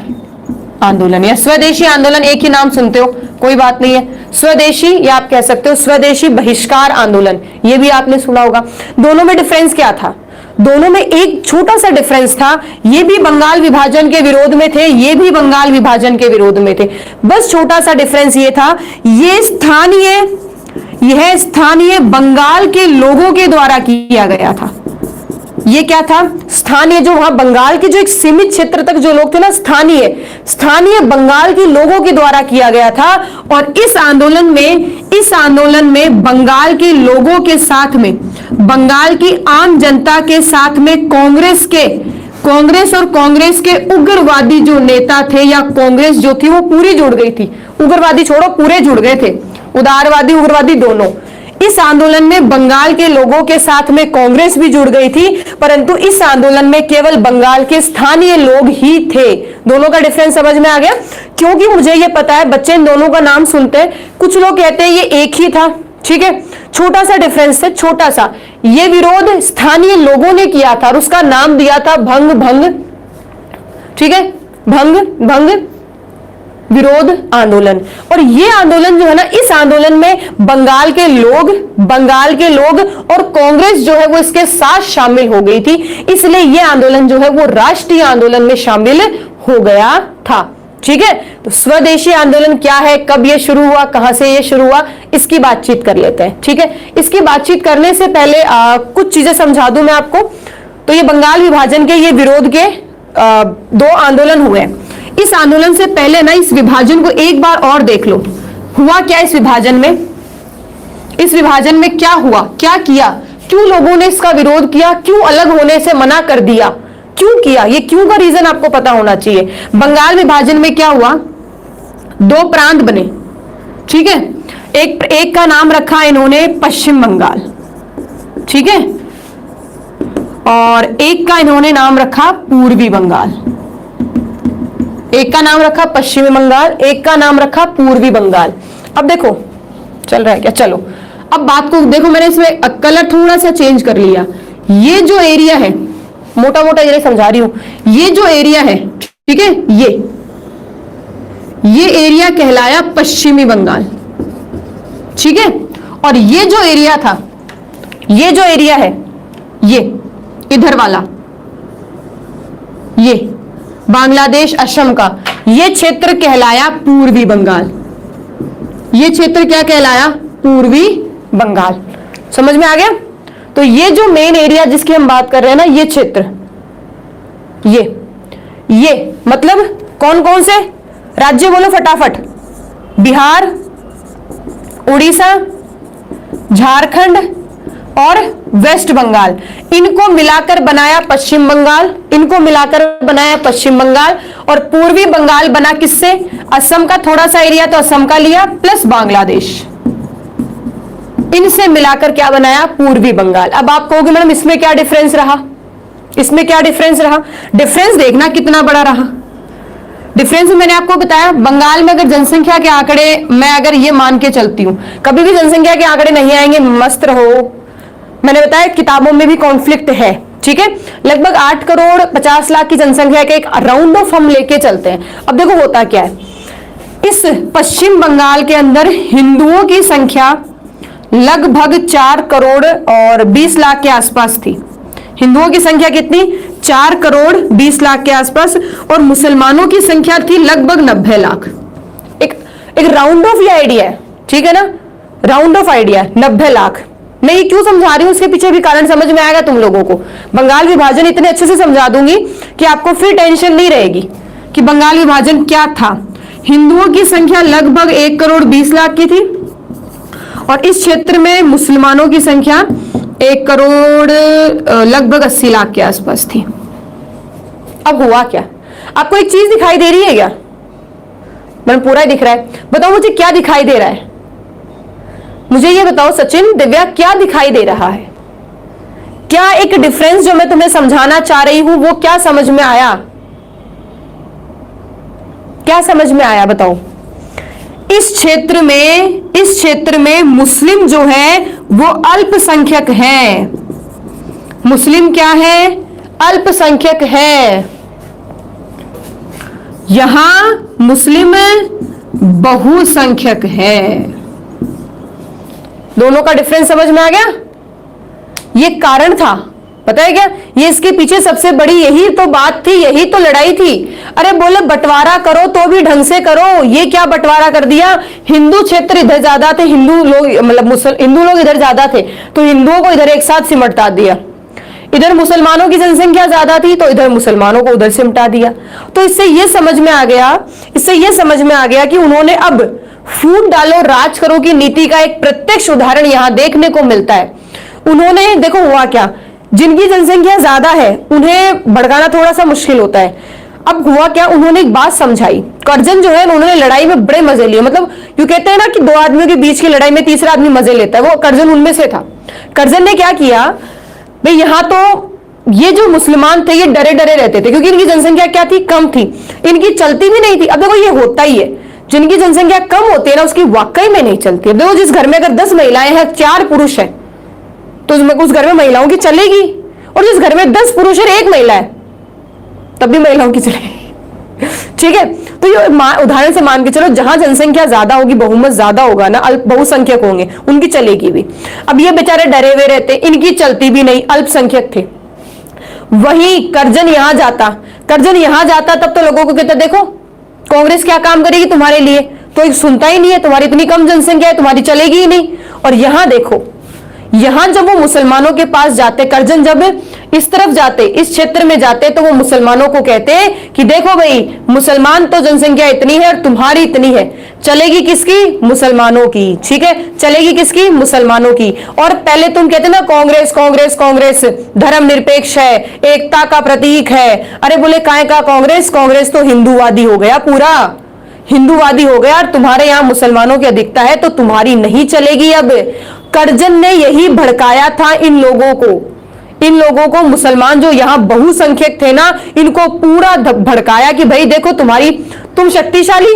आंदोलन, या स्वदेशी आंदोलन, एक ही नाम सुनते हो कोई बात नहीं है, स्वदेशी या आप कह सकते हो स्वदेशी बहिष्कार आंदोलन, ये भी आपने सुना होगा। दोनों में डिफरेंस क्या था, दोनों में एक छोटा सा डिफरेंस था, ये भी बंगाल विभाजन के विरोध में थे, ये भी बंगाल विभाजन के विरोध में थे, बस छोटा सा डिफरेंस ये था, यह स्थानीय बंगाल के लोगों के द्वारा किया गया था। ये क्या था, स्थानीय, जो वहां बंगाल के जो एक सीमित क्षेत्र तक जो लोग थे ना, स्थानीय बंगाल के लोगों के द्वारा किया गया था। और इस आंदोलन में बंगाल के लोगों के साथ में, बंगाल की आम जनता के साथ में कांग्रेस और कांग्रेस के उग्रवादी जो नेता थे, या कांग्रेस जो थी वो पूरी जुड़ गई थी, उग्रवादी छोड़ो पूरे जुड़ गए थे, उदारवादी उग्रवादी दोनों। इस आंदोलन में बंगाल के लोगों के साथ में कांग्रेस भी जुड़ गई थी, परंतु इस आंदोलन में केवल बंगाल के स्थानीय लोग ही थे। दोनों का डिफरेंस समझ में आ गया? क्योंकि मुझे ये पता है बच्चे इन दोनों का नाम सुनते हैं, कुछ लोग कहते हैं ये एक ही था, ठीक है, छोटा सा डिफरेंस है, छोटा सा। ये विरोध स्थानीय लोगों ने किया था और उसका नाम दिया था भंग, ठीक है, भंग विरोध आंदोलन। और ये आंदोलन जो है ना, इस आंदोलन में बंगाल के लोग और कांग्रेस जो है वो इसके साथ शामिल हो गई थी, इसलिए ये आंदोलन जो है वो राष्ट्रीय आंदोलन में शामिल हो गया था। ठीक है, तो स्वदेशी आंदोलन क्या है, कब ये शुरू हुआ, कहां से ये शुरू हुआ, इसकी बातचीत कर लेते हैं। ठीक है, इसकी बातचीत करने से पहले कुछ चीजें समझा दूं मैं आपको। तो ये बंगाल विभाजन के, ये विरोध के 2 आंदोलन हुए। इस आंदोलन से पहले ना इस विभाजन को एक बार और देख लो, हुआ क्या इस विभाजन में क्या हुआ, क्या किया, क्यों लोगों ने इसका विरोध किया, क्यों अलग होने से मना कर दिया, क्यों किया, ये क्यों का रीजन आपको पता होना चाहिए। बंगाल विभाजन में क्या हुआ, 2 प्रांत बने, ठीक है, एक का नाम रखा इन्होंने पश्चिम बंगाल, ठीक है, और एक का इन्होंने नाम रखा पूर्वी बंगाल। एक का नाम रखा पश्चिमी बंगाल, एक का नाम रखा पूर्वी बंगाल। अब देखो चल रहा है क्या, चलो अब बात को देखो, मैंने इसमें कलर थोड़ा सा चेंज कर लिया। ये जो एरिया है, मोटा मोटा ये समझा रही हूं, ये जो एरिया है, ठीक है, ये एरिया कहलाया पश्चिमी बंगाल, ठीक है, और ये जो एरिया था ये जो एरिया है, ये इधर वाला, ये बांग्लादेश असम का ये क्षेत्र कहलाया पूर्वी बंगाल। ये क्षेत्र क्या कहलाया? पूर्वी बंगाल। समझ में आ गया? तो ये जो मेन एरिया जिसकी हम बात कर रहे हैं ना, ये क्षेत्र, ये मतलब कौन कौन से राज्य बोलो फटाफट? बिहार, उड़ीसा, झारखंड और वेस्ट बंगाल, इनको मिलाकर बनाया पश्चिम बंगाल, इनको मिलाकर बनाया पश्चिम बंगाल। और पूर्वी बंगाल बना किससे? असम का थोड़ा सा एरिया तो असम का लिया प्लस बांग्लादेश, इनसे मिलाकर क्या बनाया? पूर्वी बंगाल। अब आप कहोगे मैडम इसमें क्या डिफरेंस रहा? इसमें क्या डिफरेंस रहा? डिफरेंस देखना कितना बड़ा रहा। डिफरेंस मैंने आपको बताया, बंगाल में अगर जनसंख्या के आंकड़े, मैं अगर ये मान के चलती हूं, कभी भी जनसंख्या के आंकड़े नहीं आएंगे, मस्त रहो। मैंने बताया किताबों में भी कॉन्फ्लिक्ट है, ठीक है। लगभग 8 करोड़ 50 लाख की जनसंख्या के एक राउंड ऑफ हम लेके चलते हैं। अब देखो होता क्या है, इस पश्चिम बंगाल के अंदर हिंदुओं की संख्या लगभग 4 करोड़ और 20 लाख के आसपास थी। हिंदुओं की संख्या कितनी? 4 करोड़ 20 लाख के आसपास, और मुसलमानों की संख्या थी लगभग 90 लाख। एक राउंड ऑफ ये आइडिया है, ठीक है ना, राउंड ऑफ आइडिया 90 लाख। मैं ये क्यों समझा रही हूं, उसके पीछे भी कारण समझ में आएगा तुम लोगों को। बंगाल विभाजन इतने अच्छे से समझा दूंगी कि आपको फिर टेंशन नहीं रहेगी कि बंगाल विभाजन क्या था। हिंदुओं की संख्या लगभग 1 करोड़ 20 लाख की थी, और इस क्षेत्र में मुसलमानों की संख्या 1 करोड़ लगभग 80 लाख के आसपास थी। अब हुआ क्या? आपको एक चीज दिखाई दे रही है क्या? मैंने पूरा ही दिख रहा है, बताओ मुझे क्या दिखाई दे रहा है? मुझे ये बताओ सचिन, दिव्या, क्या दिखाई दे रहा है? क्या एक डिफरेंस जो मैं तुम्हें समझाना चाह रही हूं वो क्या समझ में आया? क्या समझ में आया बताओ? इस क्षेत्र में मुस्लिम जो है वो अल्पसंख्यक है। मुस्लिम क्या है? अल्पसंख्यक है। यहां मुस्लिम बहुसंख्यक है। दोनों का डिफरेंस समझ में आ गया? ये कारण था, पता है क्या? ये इसके पीछे सबसे बड़ी यही तो बात थी, यही तो लड़ाई थी। अरे बोले बंटवारा करो तो भी ढंग से करो, ये क्या बंटवारा कर दिया? हिंदू क्षेत्र इधर ज्यादा थे, हिंदू लोग मतलब हिंदू लोग इधर ज्यादा थे तो हिंदुओं को इधर एक साथ सिमटा दिया। इधर मुसलमानों की जनसंख्या ज्यादा थी तो इधर मुसलमानों को उधर सिमटा दिया। तो इससे ये समझ में आ गया कि उन्होंने अब फूट डालो राज करो की नीति का एक प्रत्यक्ष उदाहरण यहां देखने को मिलता है। उन्होंने देखो हुआ क्या, जिनकी जनसंख्या ज्यादा है उन्हें भड़काना थोड़ा सा मुश्किल होता है। अब हुआ क्या, उन्होंने एक बात समझाई। कर्जन जो है उन्होंने लड़ाई में बड़े मजे लिए, मतलब यूं कहते हैं ना कि दो आदमियों के बीच की लड़ाई में तीसरा आदमी मजे लेता है, वो कर्जन उनमें से था। कर्जन ने क्या किया भाई, यहां तो ये जो मुसलमान थे ये डरे डरे रहते थे क्योंकि इनकी जनसंख्या क्या थी? कम थी, इनकी चलती भी नहीं थी। अब देखो ये होता ही है, जिनकी जनसंख्या कम होती है ना उसकी वाकई में नहीं चलती। अब देखो जिस घर में अगर 10 महिलाएं हैं 4 पुरुष हैं तो उस घर में महिलाओं की चलेगी, और जिस घर में 10 पुरुष है 1 महिला है तब भी महिलाओं की चलेगी। ठीक है, तो ये उदाहरण से मान के चलो जहां जनसंख्या ज्यादा होगी, बहुमत ज्यादा होगा ना, बहुसंख्यक होंगे, उनकी चलेगी भी। अब ये बेचारे डरे हुए रहते, इनकी चलती भी नहीं, अल्पसंख्यक थे। वही कर्जन यहां जाता तब तो लोगों को कहता देखो कांग्रेस क्या काम करेगी तुम्हारे लिए, तो सुनता ही नहीं है, तुम्हारी इतनी कम जनसंख्या है, तुम्हारी चलेगी ही नहीं। और यहां देखो, यहां जब वो मुसलमानों के पास जाते, कर्जन जब इस तरफ जाते, इस क्षेत्र में जाते, तो वो मुसलमानों को कहते कि देखो भाई मुसलमान तो जनसंख्या इतनी है और तुम्हारी इतनी है, चलेगी किसकी? मुसलमानों की। ठीक है, चलेगी किसकी? मुसलमानों की। और पहले तुम कहते ना कांग्रेस कांग्रेस कांग्रेस धर्म निरपेक्ष है, एकता का प्रतीक है। अरे बोले काय का कांग्रेस? कांग्रेस तो हिंदूवादी हो गया, पूरा हिंदूवादी हो गया, और तुम्हारे यहां मुसलमानों की अधिकता है तो तुम्हारी नहीं चलेगी। अब कर्जन ने यही भड़काया था इन लोगों को, मुसलमान जो यहां बहुसंख्यक थे ना, इनको पूरा भड़काया कि भाई देखो तुम शक्तिशाली,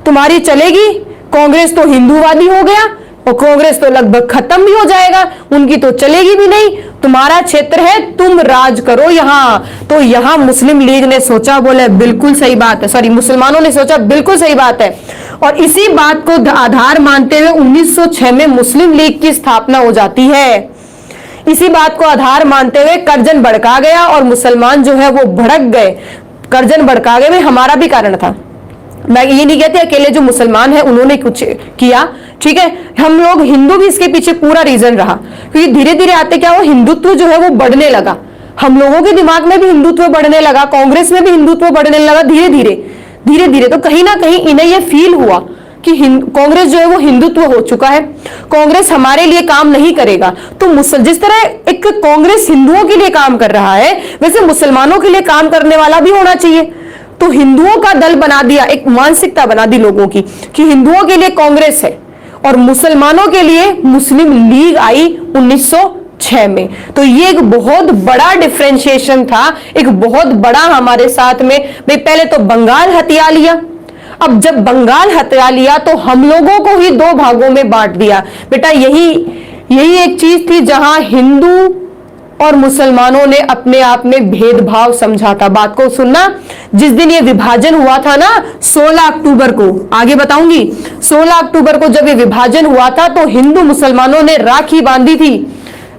तुम्हारी चलेगी, कांग्रेस तो हिंदूवादी हो गया और कांग्रेस तो लगभग खत्म भी हो जाएगा, उनकी तो चलेगी भी नहीं, तुम्हारा क्षेत्र है, तुम राज करो यहां। तो यहां मुस्लिम लीग ने सोचा, बोले बिल्कुल सही बात है, सॉरी मुसलमानों ने सोचा बिल्कुल सही बात है, और इसी बात को आधार मानते हुए 1906 में मुस्लिम लीग की स्थापना हो जाती है। इसी बात को आधार मानते हुए करजन भड़का गया और मुसलमान जो है वो भड़क गए, करजन भड़का गए। हमारा भी कारण था, मैं ये नहीं कहती अकेले जो मुसलमान है उन्होंने कुछ किया, ठीक है, हम लोग हिंदू भी इसके पीछे पूरा रीजन रहा, क्योंकि धीरे धीरे आते क्या हुआ, हिंदुत्व जो है वो बढ़ने लगा, हम लोगों के दिमाग में भी हिंदुत्व बढ़ने लगा, कांग्रेस में भी हिंदुत्व बढ़ने लगा धीरे धीरे धीरे धीरे। तो कहीं ना कहीं इन्हें यह फील हुआ कि कांग्रेस जो है वो हिंदुत्व हो चुका है, कांग्रेस हमारे लिए काम नहीं करेगा। तो जिस तरह एक कांग्रेस हिंदुओं के लिए काम कर रहा है, वैसे मुसलमानों के लिए काम करने वाला भी होना चाहिए। तो हिंदुओं का दल बना दिया, एक मानसिकता बना दी लोगों की कि हिंदुओं के लिए कांग्रेस है और मुसलमानों के लिए मुस्लिम लीग आई 1906 में। तो ये एक बहुत बड़ा डिफरेंशिएशन था, एक बहुत बड़ा हमारे साथ में। भाई पहले तो बंगाल हथिया लिया, अब जब बंगाल हथिया लिया तो हम लोगों को ही दो भागों में बांट दिया। बेटा यही एक चीज थी जहां हिंदू और मुसलमानों ने अपने आप में भेदभाव समझा था। बात को सुनना, जिस दिन ये विभाजन हुआ था ना 16 अक्टूबर को, आगे बताऊंगी, 16 अक्टूबर को जब ये विभाजन हुआ था तो हिंदू मुसलमानों ने राखी बांधी थी।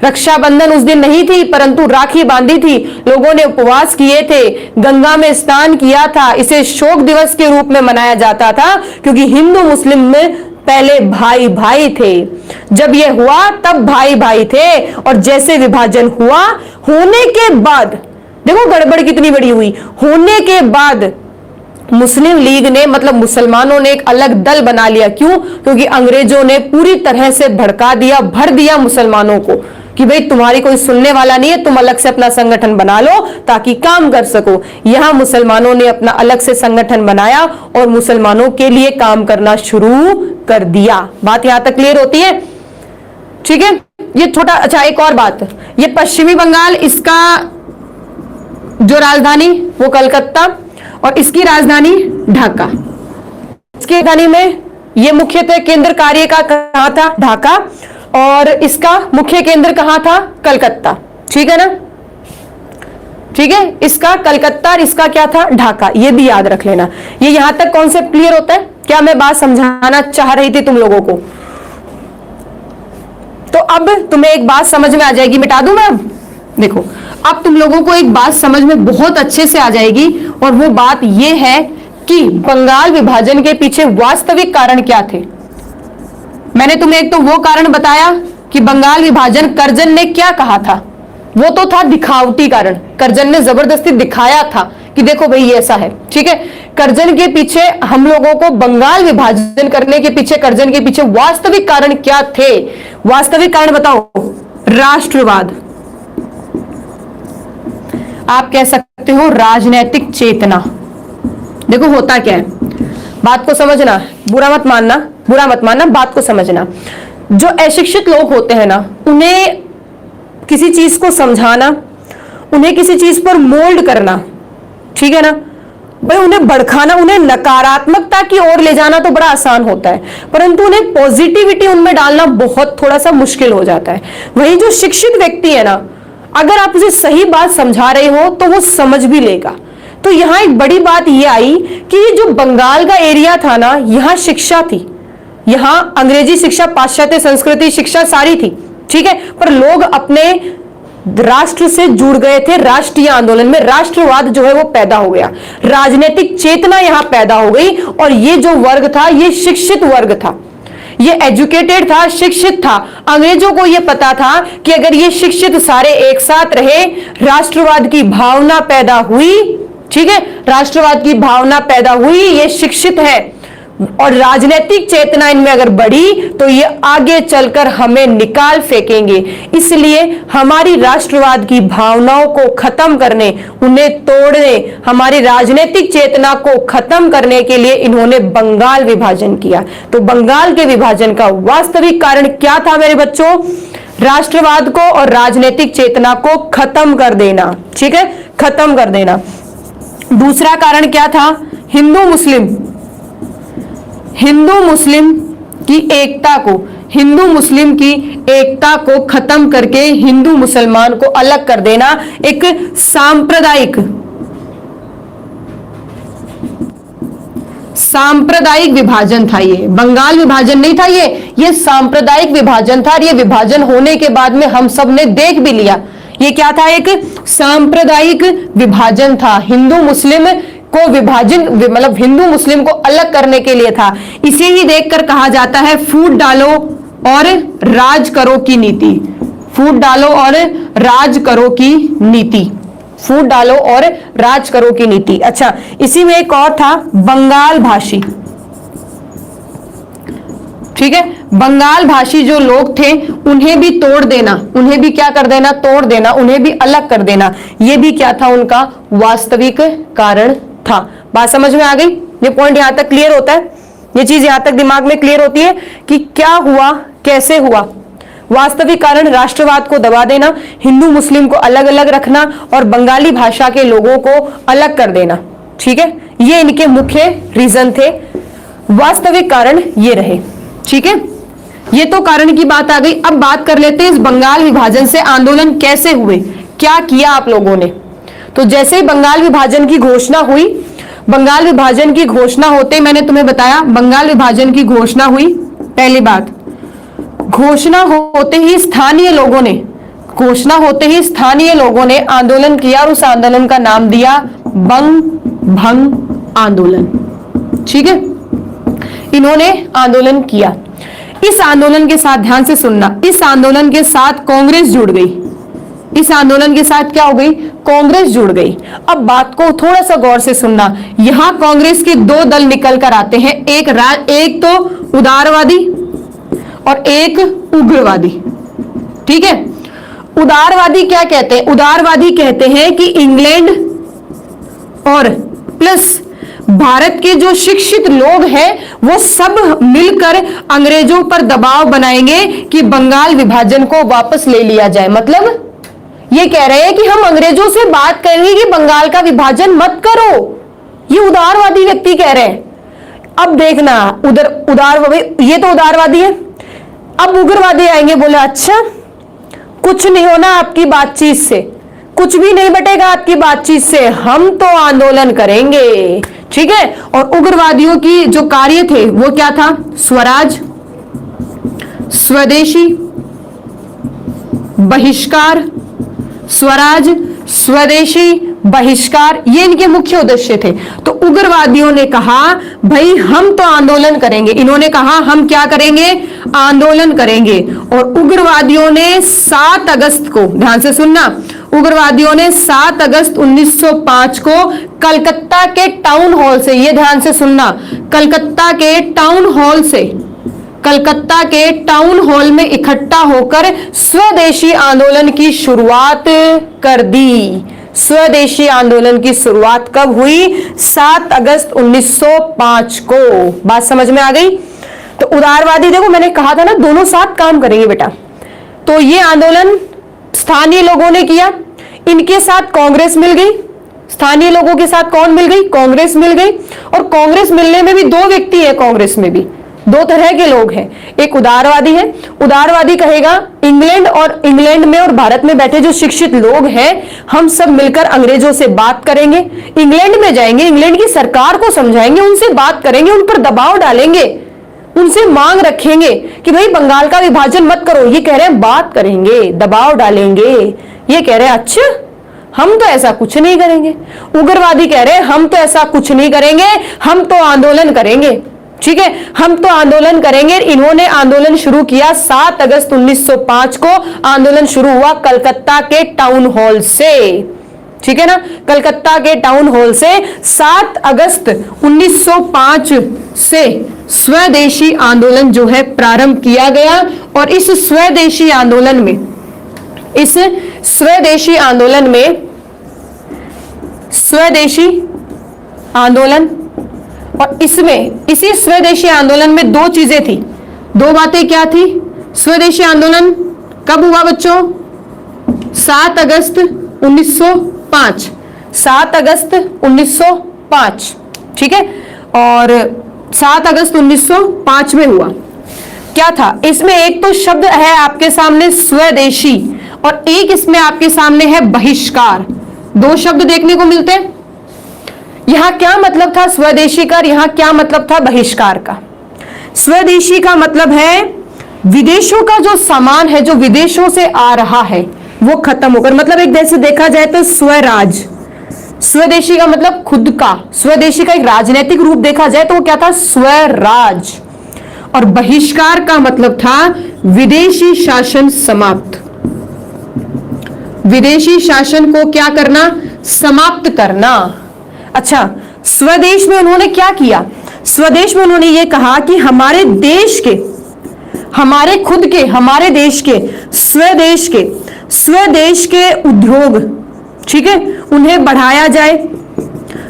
रक्षाबंधन उस दिन नहीं थी परंतु राखी बांधी थी, लोगों ने उपवास किए थे, गंगा में स्नान किया था। इसे शोक दिवस के रूप में मनाया जाता था क्योंकि हिंदू मुस्लिम में पहले भाई भाई थे, जब ये हुआ तब भाई भाई थे। और जैसे विभाजन हुआ, होने के बाद देखो गड़बड़ कितनी बड़ी हुई, होने के बाद मुस्लिम लीग ने मतलब मुसलमानों ने एक अलग दल बना लिया। क्यों? क्योंकि अंग्रेजों ने पूरी तरह से भड़का दिया, भर दिया मुसलमानों को कि भाई तुम्हारी कोई सुनने वाला नहीं है, तुम अलग से अपना संगठन बना लो ताकि काम कर सको। यहां मुसलमानों ने अपना अलग से संगठन बनाया और मुसलमानों के लिए काम करना शुरू कर दिया। बात यहां तक क्लियर होती है? ठीक है, ये छोटा, अच्छा एक और बात, ये पश्चिमी बंगाल, इसका जो राजधानी वो कलकत्ता और इसकी राजधानी ढाका। इसकी राजधानी में ये मुख्यतः केंद्र कार्य का कहां था? ढाका। और इसका मुख्य केंद्र कहां था? कलकत्ता। ठीक है ना? ठीक है, इसका कलकत्ता और इसका क्या था? ढाका। ये भी याद रख लेना। ये यहां तक कॉन्सेप्ट क्लियर होता है? क्या मैं बात समझाना चाह रही थी तुम लोगों को? तो अब तुम्हें एक बात समझ में आ जाएगी, मिटा दूं मैं अब? देखो, अब तुम लोगों को एक बात समझ में बहुत अच्छे से आ जाएगी और वो बात ये है कि बंगाल विभाजन के पीछे वास्तविक कारण क्या थे। मैंने तुम्हें एक तो वो कारण बताया कि बंगाल विभाजन करजन ने क्या कहा था, वो तो था दिखावटी कारण, करजन ने जबरदस्ती दिखाया था कि देखो भाई ये ऐसा है। ठीक है, करजन के पीछे हम लोगों को बंगाल विभाजन करने के पीछे, करजन के पीछे वास्तविक कारण क्या थे? वास्तविक कारण बताओ। राष्ट्रवाद, आप कह सकते हो राजनैतिक चेतना। देखो होता क्या है, बात को समझना, बुरा मत मानना, बुरा मत मानना, बात को समझना। जो अशिक्षित लोग होते हैं ना, उन्हें किसी चीज को समझाना, उन्हें किसी चीज पर मोल्ड करना, ठीक है ना भाई, उन्हें भड़काना, उन्हें नकारात्मकता की ओर ले जाना तो बड़ा आसान होता है, परंतु उन्हें पॉजिटिविटी उनमें डालना बहुत थोड़ा सा मुश्किल हो जाता है। वही जो शिक्षित व्यक्ति है ना, अगर आप उसे सही बात समझा रहे हो तो वो समझ भी लेगा। तो यहां एक बड़ी बात ये आई कि ये जो बंगाल का एरिया था ना, यहां शिक्षा थी, यहां अंग्रेजी शिक्षा, पाश्चात्य संस्कृति शिक्षा सारी थी, ठीक है, पर लोग अपने राष्ट्र से जुड़ गए थे। राष्ट्रीय आंदोलन में राष्ट्रवाद जो है वो पैदा हो गया, राजनीतिक चेतना यहां पैदा हो गई। और ये जो वर्ग था ये शिक्षित वर्ग था, ये एजुकेटेड था, शिक्षित था। अंग्रेजों को ये पता था कि अगर ये शिक्षित सारे एक साथ रहे, राष्ट्रवाद की भावना पैदा हुई, ठीक है, राष्ट्रवाद की भावना पैदा हुई, ये शिक्षित है और राजनीतिक चेतना इनमें अगर बढ़ी तो ये आगे चलकर हमें निकाल फेंकेंगे। इसलिए हमारी राष्ट्रवाद की भावनाओं को खत्म करने, उन्हें तोड़ने, हमारी राजनीतिक चेतना को खत्म करने के लिए इन्होंने बंगाल विभाजन किया। तो बंगाल के विभाजन का वास्तविक कारण क्या था मेरे बच्चों? राष्ट्रवाद को और राजनीतिक चेतना को खत्म कर देना, ठीक है, खत्म कर देना। दूसरा कारण क्या था? हिंदू मुस्लिम की एकता को, हिंदू मुस्लिम की एकता को खत्म करके हिंदू मुसलमान को अलग कर देना, एक सांप्रदायिक विभाजन था। ये बंगाल विभाजन नहीं था, ये सांप्रदायिक विभाजन था। और ये विभाजन होने के बाद में हम सब ने देख भी लिया, ये क्या था, एक सांप्रदायिक विभाजन था। हिंदू मुस्लिम को विभाजन, मतलब हिंदू मुस्लिम को अलग करने के लिए था। इसे ही देखकर कहा जाता है फूट डालो और राज करो की नीति। फूट डालो और राज करो की नीति, फूट डालो और राज करो की नीति। अच्छा, इसी में एक और था बंगाल भाषी। ठीक है, बंगाल भाषी जो लोग थे उन्हें भी तोड़ देना, उन्हें भी क्या कर देना, तोड़ देना, उन्हें भी अलग कर देना। ये भी क्या था, उनका वास्तविक कारण था। बात समझ में आ गई? ये पॉइंट यहां तक क्लियर होता है, ये चीज यहां तक दिमाग में क्लियर होती है कि क्या हुआ, कैसे हुआ। वास्तविक कारण राष्ट्रवाद को दबा देना, हिंदू मुस्लिम को अलग अलग रखना और बंगाली भाषा के लोगों को अलग कर देना। ठीक है, ये इनके मुख्य रीजन थे, वास्तविक कारण ये रहे। ठीक है, ये तो कारण की बात आ गई। अब बात कर लेते हैं इस बंगाल विभाजन से आंदोलन कैसे हुए, क्या किया आप लोगों ने। तो जैसे ही बंगाल विभाजन की घोषणा हुई, बंगाल विभाजन की घोषणा होते मैंने तुम्हें बताया, बंगाल विभाजन की घोषणा हुई। पहली बात, घोषणा होते ही स्थानीय लोगों ने, घोषणा होते ही स्थानीय लोगों ने आंदोलन किया और उस आंदोलन का नाम दिया बंग भंग आंदोलन। ठीक है, इन्होंने आंदोलन किया। इस आंदोलन के साथ, ध्यान से सुनना, इस आंदोलन के साथ कांग्रेस जुड़ गई। इस आंदोलन के साथ क्या हो गई, कांग्रेस जुड़ गई। अब बात को थोड़ा सा गौर से सुनना, यहां कांग्रेस के दो दल निकल कर आते हैं, एक तो उदारवादी और एक उग्रवादी। ठीक है, उदारवादी क्या कहते हैं, उदारवादी कहते हैं कि इंग्लैंड और प्लस भारत के जो शिक्षित लोग हैं वो सब मिलकर अंग्रेजों पर दबाव बनाएंगे कि बंगाल विभाजन को वापस ले लिया जाए। मतलब ये कह रहे हैं कि हम अंग्रेजों से बात करेंगे कि बंगाल का विभाजन मत करो, ये उदारवादी व्यक्ति कह रहे हैं। अब देखना, ये तो उदारवादी है। अब उग्रवादी आएंगे, बोले अच्छा कुछ नहीं होना आपकी बातचीत से, कुछ भी नहीं बटेगा आपकी बातचीत से, हम तो आंदोलन करेंगे। ठीक है, और उग्रवादियों की जो कार्य थे वो क्या था, स्वराज, स्वदेशी, बहिष्कार, स्वराज, स्वदेशी, बहिष्कार, ये इनके मुख्य उद्देश्य थे। तो उग्रवादियों ने कहा भाई हम तो आंदोलन करेंगे, इन्होंने कहा हम क्या करेंगे, आंदोलन करेंगे। और उग्रवादियों ने 7 अगस्त को, ध्यान से सुनना, उग्रवादियों ने 7 अगस्त 1905 को कलकत्ता के टाउन हॉल से, ये ध्यान से सुनना, कलकत्ता के टाउन हॉल से, कलकत्ता के टाउन हॉल में इकट्ठा होकर स्वदेशी आंदोलन की शुरुआत कर दी। स्वदेशी आंदोलन की शुरुआत कब हुई, 7 अगस्त 1905 को। बात समझ में आ गई? तो उदारवादी, देखो मैंने कहा था ना दोनों साथ काम करेंगे बेटा। तो ये आंदोलन स्थानीय लोगों ने किया, इनके साथ कांग्रेस मिल गई। स्थानीय लोगों के साथ कौन मिल गई, कांग्रेस मिल गई। और कांग्रेस मिलने में भी 2 व्यक्ति है, कांग्रेस में भी 2 तरह के लोग हैं। एक उदारवादी है, उदारवादी कहेगा इंग्लैंड में और भारत में बैठे जो शिक्षित लोग हैं हम सब मिलकर अंग्रेजों से बात करेंगे, इंग्लैंड में जाएंगे, इंग्लैंड की सरकार को समझाएंगे, उनसे बात करेंगे, उन पर दबाव डालेंगे, उनसे मांग रखेंगे कि भाई बंगाल का विभाजन मत करो। ये कह रहे हैं बात करेंगे, दबाव डालेंगे। ये कह रहे हैं अच्छा हम तो ऐसा कुछ नहीं करेंगे। उग्रवादी कह रहे हैं हम तो ऐसा कुछ नहीं करेंगे, हम तो आंदोलन करेंगे। ठीक है, हम तो आंदोलन करेंगे। इन्होंने आंदोलन शुरू किया 7 अगस्त 1905 को। आंदोलन शुरू हुआ कलकत्ता के टाउन हॉल से। ठीक है ना, कलकत्ता के टाउन हॉल से 7 अगस्त 1905 से स्वदेशी आंदोलन जो है प्रारंभ किया गया। और इस स्वदेशी आंदोलन में स्वदेशी आंदोलन और इसी स्वदेशी आंदोलन में 2 चीजें थी, 2 बातें क्या थी। स्वदेशी आंदोलन कब हुआ बच्चों, 7 अगस्त 1905, 7 अगस्त 1905। ठीक है, और 7 अगस्त 1905 में हुआ। क्या था इसमें, एक तो शब्द है आपके सामने स्वदेशी और एक इसमें आपके सामने है बहिष्कार। 2 शब्द देखने को मिलते हैं। यहां क्या मतलब था स्वदेशी का, यहां क्या मतलब था बहिष्कार का? स्वदेशी का मतलब है विदेशों का जो सामान है, जो विदेशों से आ रहा है, वो खत्म होकर, मतलब एक तरह से देखा जाए तो स्वराज। स्वदेशी का मतलब खुद का, स्वदेशी का एक राजनीतिक रूप देखा जाए तो वो क्या था? स्वराज। और बहिष्कार का मतलब था विदेशी शासन समाप्त। विदेशी शासन को क्या करना? समाप्त करना। अच्छा, स्वदेश में उन्होंने क्या किया? स्वदेश में उन्होंने ये कहा कि हमारे देश के, हमारे खुद के, हमारे देश के, स्वदेश के उद्योग, ठीक है, उन्हें बढ़ाया जाए,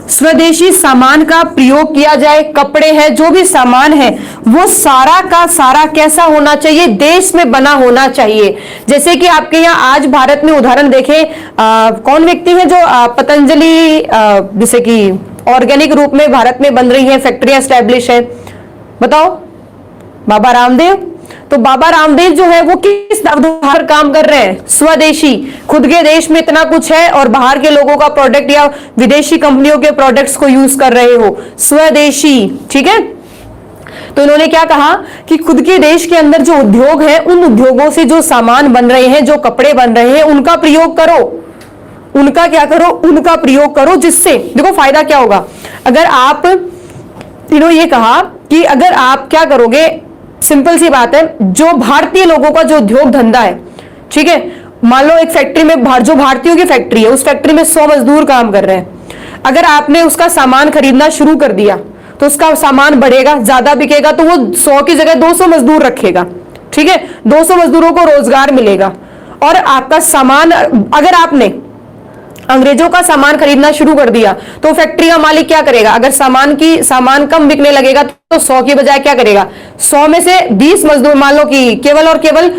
स्वदेशी सामान का प्रयोग किया जाए। कपड़े हैं, जो भी सामान है, वो सारा का सारा कैसा होना चाहिए? देश में बना होना चाहिए। जैसे कि आपके यहाँ आज भारत में उदाहरण देखें, कौन व्यक्ति है जो पतंजलि जैसे कि ऑर्गेनिक रूप में भारत में बन रही है, फैक्ट्रियां एस्टैब्लिश है, बताओ? बाबा रामदेव। तो बाबा रामदेव जो है वो किस आधार काम कर रहे हैं? स्वदेशी। खुद के देश में इतना कुछ है और बाहर के लोगों का प्रोडक्ट या विदेशी कंपनियों के प्रोडक्ट्स को यूज कर रहे हो, स्वदेशी, ठीक है। तो इन्होंने क्या कहा कि खुद के देश के अंदर जो उद्योग है, उन उद्योगों से जो सामान बन रहे हैं, जो कपड़े बन रहे हैं, उनका प्रयोग करो, उनका क्या करो? उनका प्रयोग करो। जिससे देखो फायदा क्या होगा, अगर आप, इन्होंने ये कहा कि अगर आप क्या करोगे, सिंपल सी बात है, जो भारतीय लोगों का जो उद्योग धंधा है, ठीक है, मान लो एक फैक्ट्री में जो भारतीयों की फैक्ट्री है, उस फैक्ट्री में 100 मजदूर काम कर रहे हैं। अगर आपने उसका सामान खरीदना शुरू कर दिया तो उसका सामान बढ़ेगा, ज्यादा बिकेगा, तो वो 100 की जगह 200 मजदूर रखेगा, ठीक है, 200 मजदूरों को रोजगार मिलेगा। और आपका सामान, अगर आपने अंग्रेजों का सामान खरीदना शुरू कर दिया तो फैक्ट्री का मालिक क्या करेगा? अगर सामान कम बिकने लगेगा तो 100 की बजाय क्या करेगा? 100 में से 20 मजदूर, मान लो कि केवल और केवल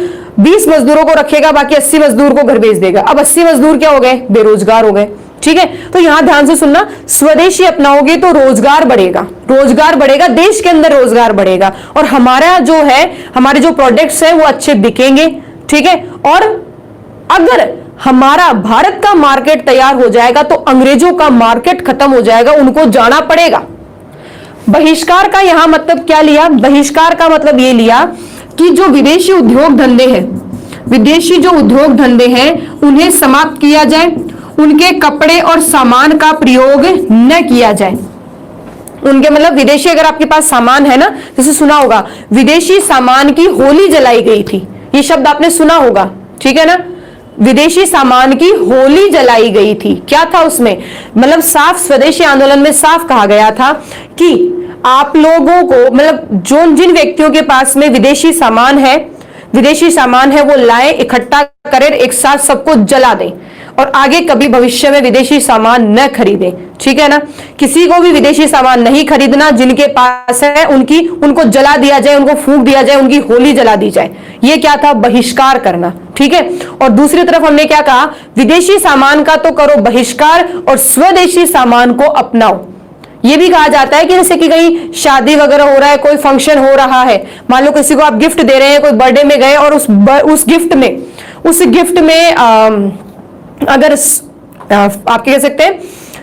20 मजदूरों को रखेगा, बाकी 80 मजदूर को घर भेज देगा। अब 80 मजदूर क्या हो गए? बेरोजगार हो गए, ठीक है। तो यहां ध्यान से सुनना, स्वदेशी अपनाओगे तो रोजगार बढ़ेगा, रोजगार बढ़ेगा, देश के अंदर रोजगार बढ़ेगा, और हमारा जो है, हमारे जो प्रोडक्ट्स है वो अच्छे बिकेंगे, ठीक है। और अगर हमारा भारत का मार्केट तैयार हो जाएगा तो अंग्रेजों का मार्केट खत्म हो जाएगा, उनको जाना पड़ेगा। बहिष्कार का यहां मतलब क्या लिया? बहिष्कार का मतलब यह लिया कि जो विदेशी उद्योग धंधे हैं, विदेशी जो उद्योग धंधे हैं, उन्हें समाप्त किया जाए, उनके कपड़े और सामान का प्रयोग न किया जाए। उनके मतलब विदेशी, अगर आपके पास सामान है ना, जैसे सुना होगा विदेशी सामान की होली जलाई गई थी, ये शब्द आपने सुना होगा, ठीक है ना। विदेशी सामान की होली जलाई गई थी, क्या था उसमें? मतलब साफ स्वदेशी आंदोलन में साफ कहा गया था कि आप लोगों को, मतलब जिन व्यक्तियों के पास में विदेशी सामान है वो लाए, इकट्ठा करें, एक साथ सबको जला दें, और आगे कभी भविष्य में विदेशी सामान न खरीदें, ठीक है ना। किसी को भी विदेशी सामान नहीं खरीदना, जिनके पास है उनको जला दिया जाए, उनको फूंक दिया जाए, उनकी होली जला दी जाए। ये क्या था? बहिष्कार करना, ठीक है। और दूसरी तरफ हमने क्या कहा? विदेशी सामान का तो करो बहिष्कार और स्वदेशी सामान को अपनाओ। ये भी कहा जाता है कि जैसे कि कहीं शादी वगैरह हो रहा है, कोई फंक्शन हो रहा है, मान लो किसी को आप गिफ्ट दे रहे हैं, कोई बर्थडे में गए और उस गिफ्ट में अगर आप कह सकते हैं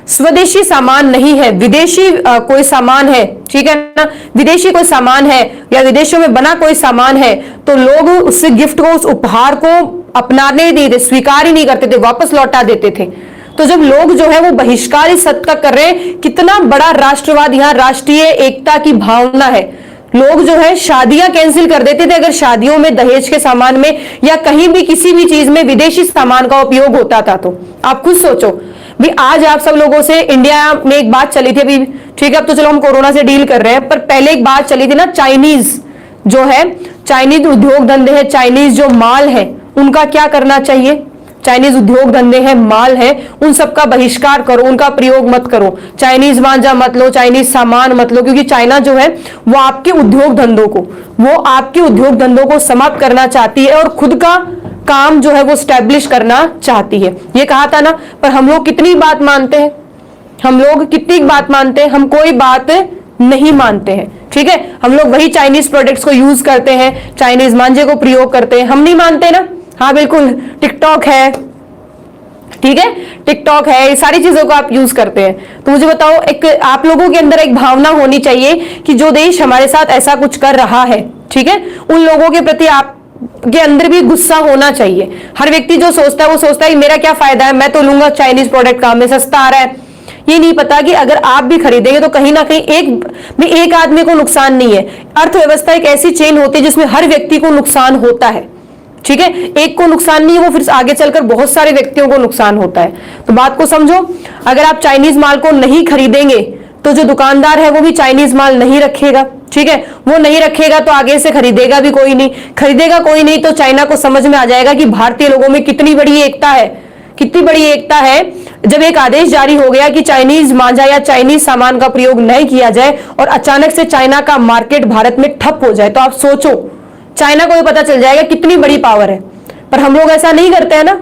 स्वदेशी सामान नहीं है, विदेशी कोई सामान है, ठीक है ना, विदेशी कोई सामान है या विदेशों में बना कोई सामान है, तो लोग उस गिफ्ट को, उस उपहार को अपनाने नहीं देते, स्वीकार ही नहीं करते थे, वापस लौटा देते थे। तो जब लोग जो है वो बहिष्कार इस हद तक कर रहे हैं, कितना बड़ा राष्ट्रवाद, यहाँ राष्ट्रीय एकता की भावना है। लोग जो है शादियां कैंसिल कर देते थे अगर शादियों में दहेज के सामान में या कहीं भी किसी भी चीज में विदेशी सामान का उपयोग होता था। तो आप खुद सोचो भी, आज आप सब लोगों से इंडिया में एक बात चली थी अभी, ठीक है, अब तो चलो हम कोरोना से डील कर रहे हैं, पर पहले एक बात चली थी ना, चाइनीज जो है, चाइनीज उद्योग धंधे है, चाइनीज जो माल है उनका क्या करना चाहिए? चाइनीज उद्योग धंधे हैं, माल है, उन सबका बहिष्कार करो, उनका प्रयोग मत करो, चाइनीज मांझा मत लो, चाइनीज सामान मत लो, क्योंकि चाइना जो है वो आपके उद्योग धंधों को समाप्त करना चाहती है और खुद का काम जो है वो स्टैब्लिश करना चाहती है। ये कहा था ना, पर हम लोग कितनी बात मानते हैं? हम कोई बात नहीं मानते हैं, ठीक है। हम लोग वही चाइनीज प्रोडक्ट्स को यूज करते हैं, चाइनीज मांझे को प्रयोग करते हैं, हम नहीं मानते ना। हाँ बिल्कुल, टिकटॉक है, ठीक है, टिकटॉक है, ये सारी चीजों को आप यूज करते हैं। तो मुझे बताओ, एक आप लोगों के अंदर एक भावना होनी चाहिए कि जो देश हमारे साथ ऐसा कुछ कर रहा है, ठीक है, उन लोगों के प्रति आप के अंदर भी गुस्सा होना चाहिए। हर व्यक्ति जो सोचता है वो सोचता है मेरा क्या फायदा है, मैं तो लूंगा चाइनीज प्रोडक्ट का, हमें सस्ता आ रहा है। ये नहीं पता कि अगर आप भी खरीदेंगे तो कहीं ना कहीं एक आदमी को नुकसान नहीं है। अर्थव्यवस्था एक ऐसी चेन होती है जिसमें हर व्यक्ति को नुकसान होता है, ठीक है, एक को नुकसान नहीं है, वो फिर आगे चलकर बहुत सारे व्यक्तियों को नुकसान होता है। तो बात को समझो, अगर आप चाइनीज माल को नहीं खरीदेंगे तो जो दुकानदार है वो भी चाइनीज माल नहीं रखेगा, ठीक है, वो नहीं रखेगा तो आगे से खरीदेगा भी कोई नहीं, खरीदेगा कोई नहीं तो चाइना को समझ में आ जाएगा कि भारतीय लोगों में कितनी बड़ी एकता है, कितनी बड़ी एकता है। जब एक आदेश जारी हो गया कि चाइनीज मांझा या चाइनीज सामान का प्रयोग नहीं किया जाए और अचानक से चाइना का मार्केट भारत में ठप हो जाए, तो आप सोचो चाइना को भी पता चल जाएगा कितनी बड़ी पावर है। पर हम लोग ऐसा नहीं करते हैं ना,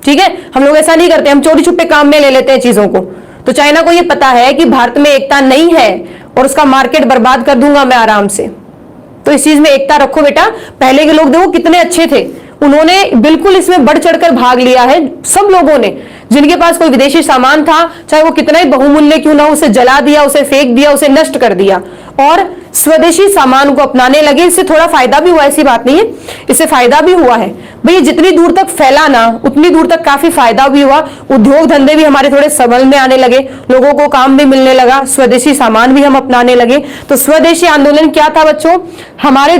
ठीक है, हम लोग ऐसा नहीं करते, हम चोरी छुपे काम में ले लेते हैं चीजों को। तो चाइना को यह पता है कि भारत में एकता नहीं है और उसका मार्केट बर्बाद कर दूंगा मैं आराम से। तो इस चीज में एकता रखो बेटा। पहले के लोग देखो कितने अच्छे थे, उन्होंने बिल्कुल इसमें बढ़ चढ़कर भाग लिया है। सब लोगों ने, जिनके पास कोई विदेशी सामान था, चाहे वो कितना ही बहुमूल्य क्यों ना, उसे जला दिया, उसे फेंक दिया, उसे नष्ट कर दिया और स्वदेशी सामान को अपनाने लगे। इससे थोड़ा फायदा भी हुआ, ऐसी बात नहीं है, इससे फायदा भी हुआ है भाई। जितनी दूर तक फैला ना उतनी दूर तक काफी फायदा भी हुआ। उद्योग धंधे भी हमारे थोड़े सबल में आने लगे, लोगों को काम भी मिलने लगा, स्वदेशी सामान भी हम अपनाने लगे। तो स्वदेशी आंदोलन क्या था बच्चों? हमारे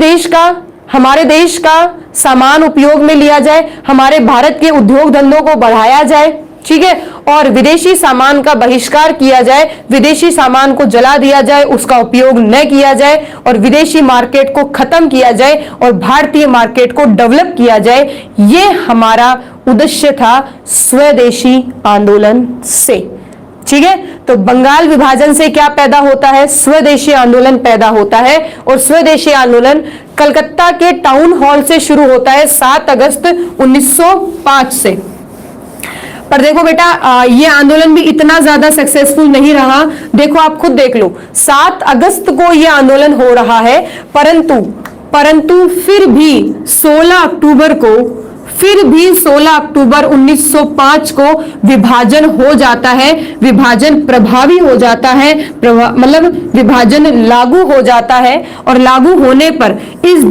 देश का सामान उपयोग में लिया जाए, हमारे भारत के उद्योग धंधों को बढ़ाया जाए, ठीक है, और विदेशी सामान का बहिष्कार किया जाए, विदेशी सामान को जला दिया जाए, उसका उपयोग न किया जाए और विदेशी मार्केट को खत्म किया जाए और भारतीय मार्केट को डेवलप किया जाए। ये हमारा उद्देश्य था स्वदेशी आंदोलन से, ठीक है। तो बंगाल विभाजन से क्या पैदा होता है? स्वदेशी आंदोलन पैदा होता है और स्वदेशी आंदोलन कलकत्ता के टाउन हॉल से शुरू होता है 7 अगस्त 1905 से। पर देखो बेटा, ये आंदोलन भी इतना ज्यादा सक्सेसफुल नहीं रहा। देखो आप खुद देख लो, 7 अगस्त को ये आंदोलन हो रहा है, परंतु फिर भी 16 अक्टूबर 1905 को विभाजन हो जाता है, विभाजन प्रभावी हो जाता है, मतलब विभाजन लागू हो जाता है। और लागू होने पर इस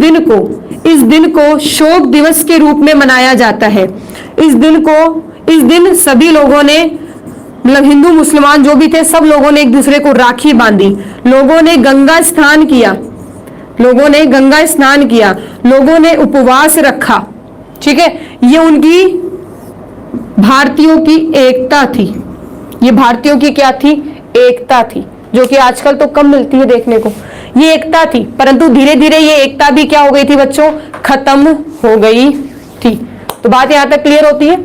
दिन को शोक दिवस के रूप में मनाया जाता है। इस दिन सभी लोगों ने, मतलब हिंदू मुसलमान जो भी थे, सब लोगों ने एक दूसरे को राखी बांधी, लोगों ने गंगा स्नान किया, लोगों ने उपवास रखा, ठीक है। ये उनकी भारतीयों की एकता थी। ये भारतीयों की क्या थी? एकता थी, जो कि आजकल तो कम मिलती है देखने को। ये एकता थी, परंतु धीरे धीरे ये एकता भी क्या हो गई थी बच्चों? खत्म हो गई थी। तो बात यहां तक क्लियर होती है।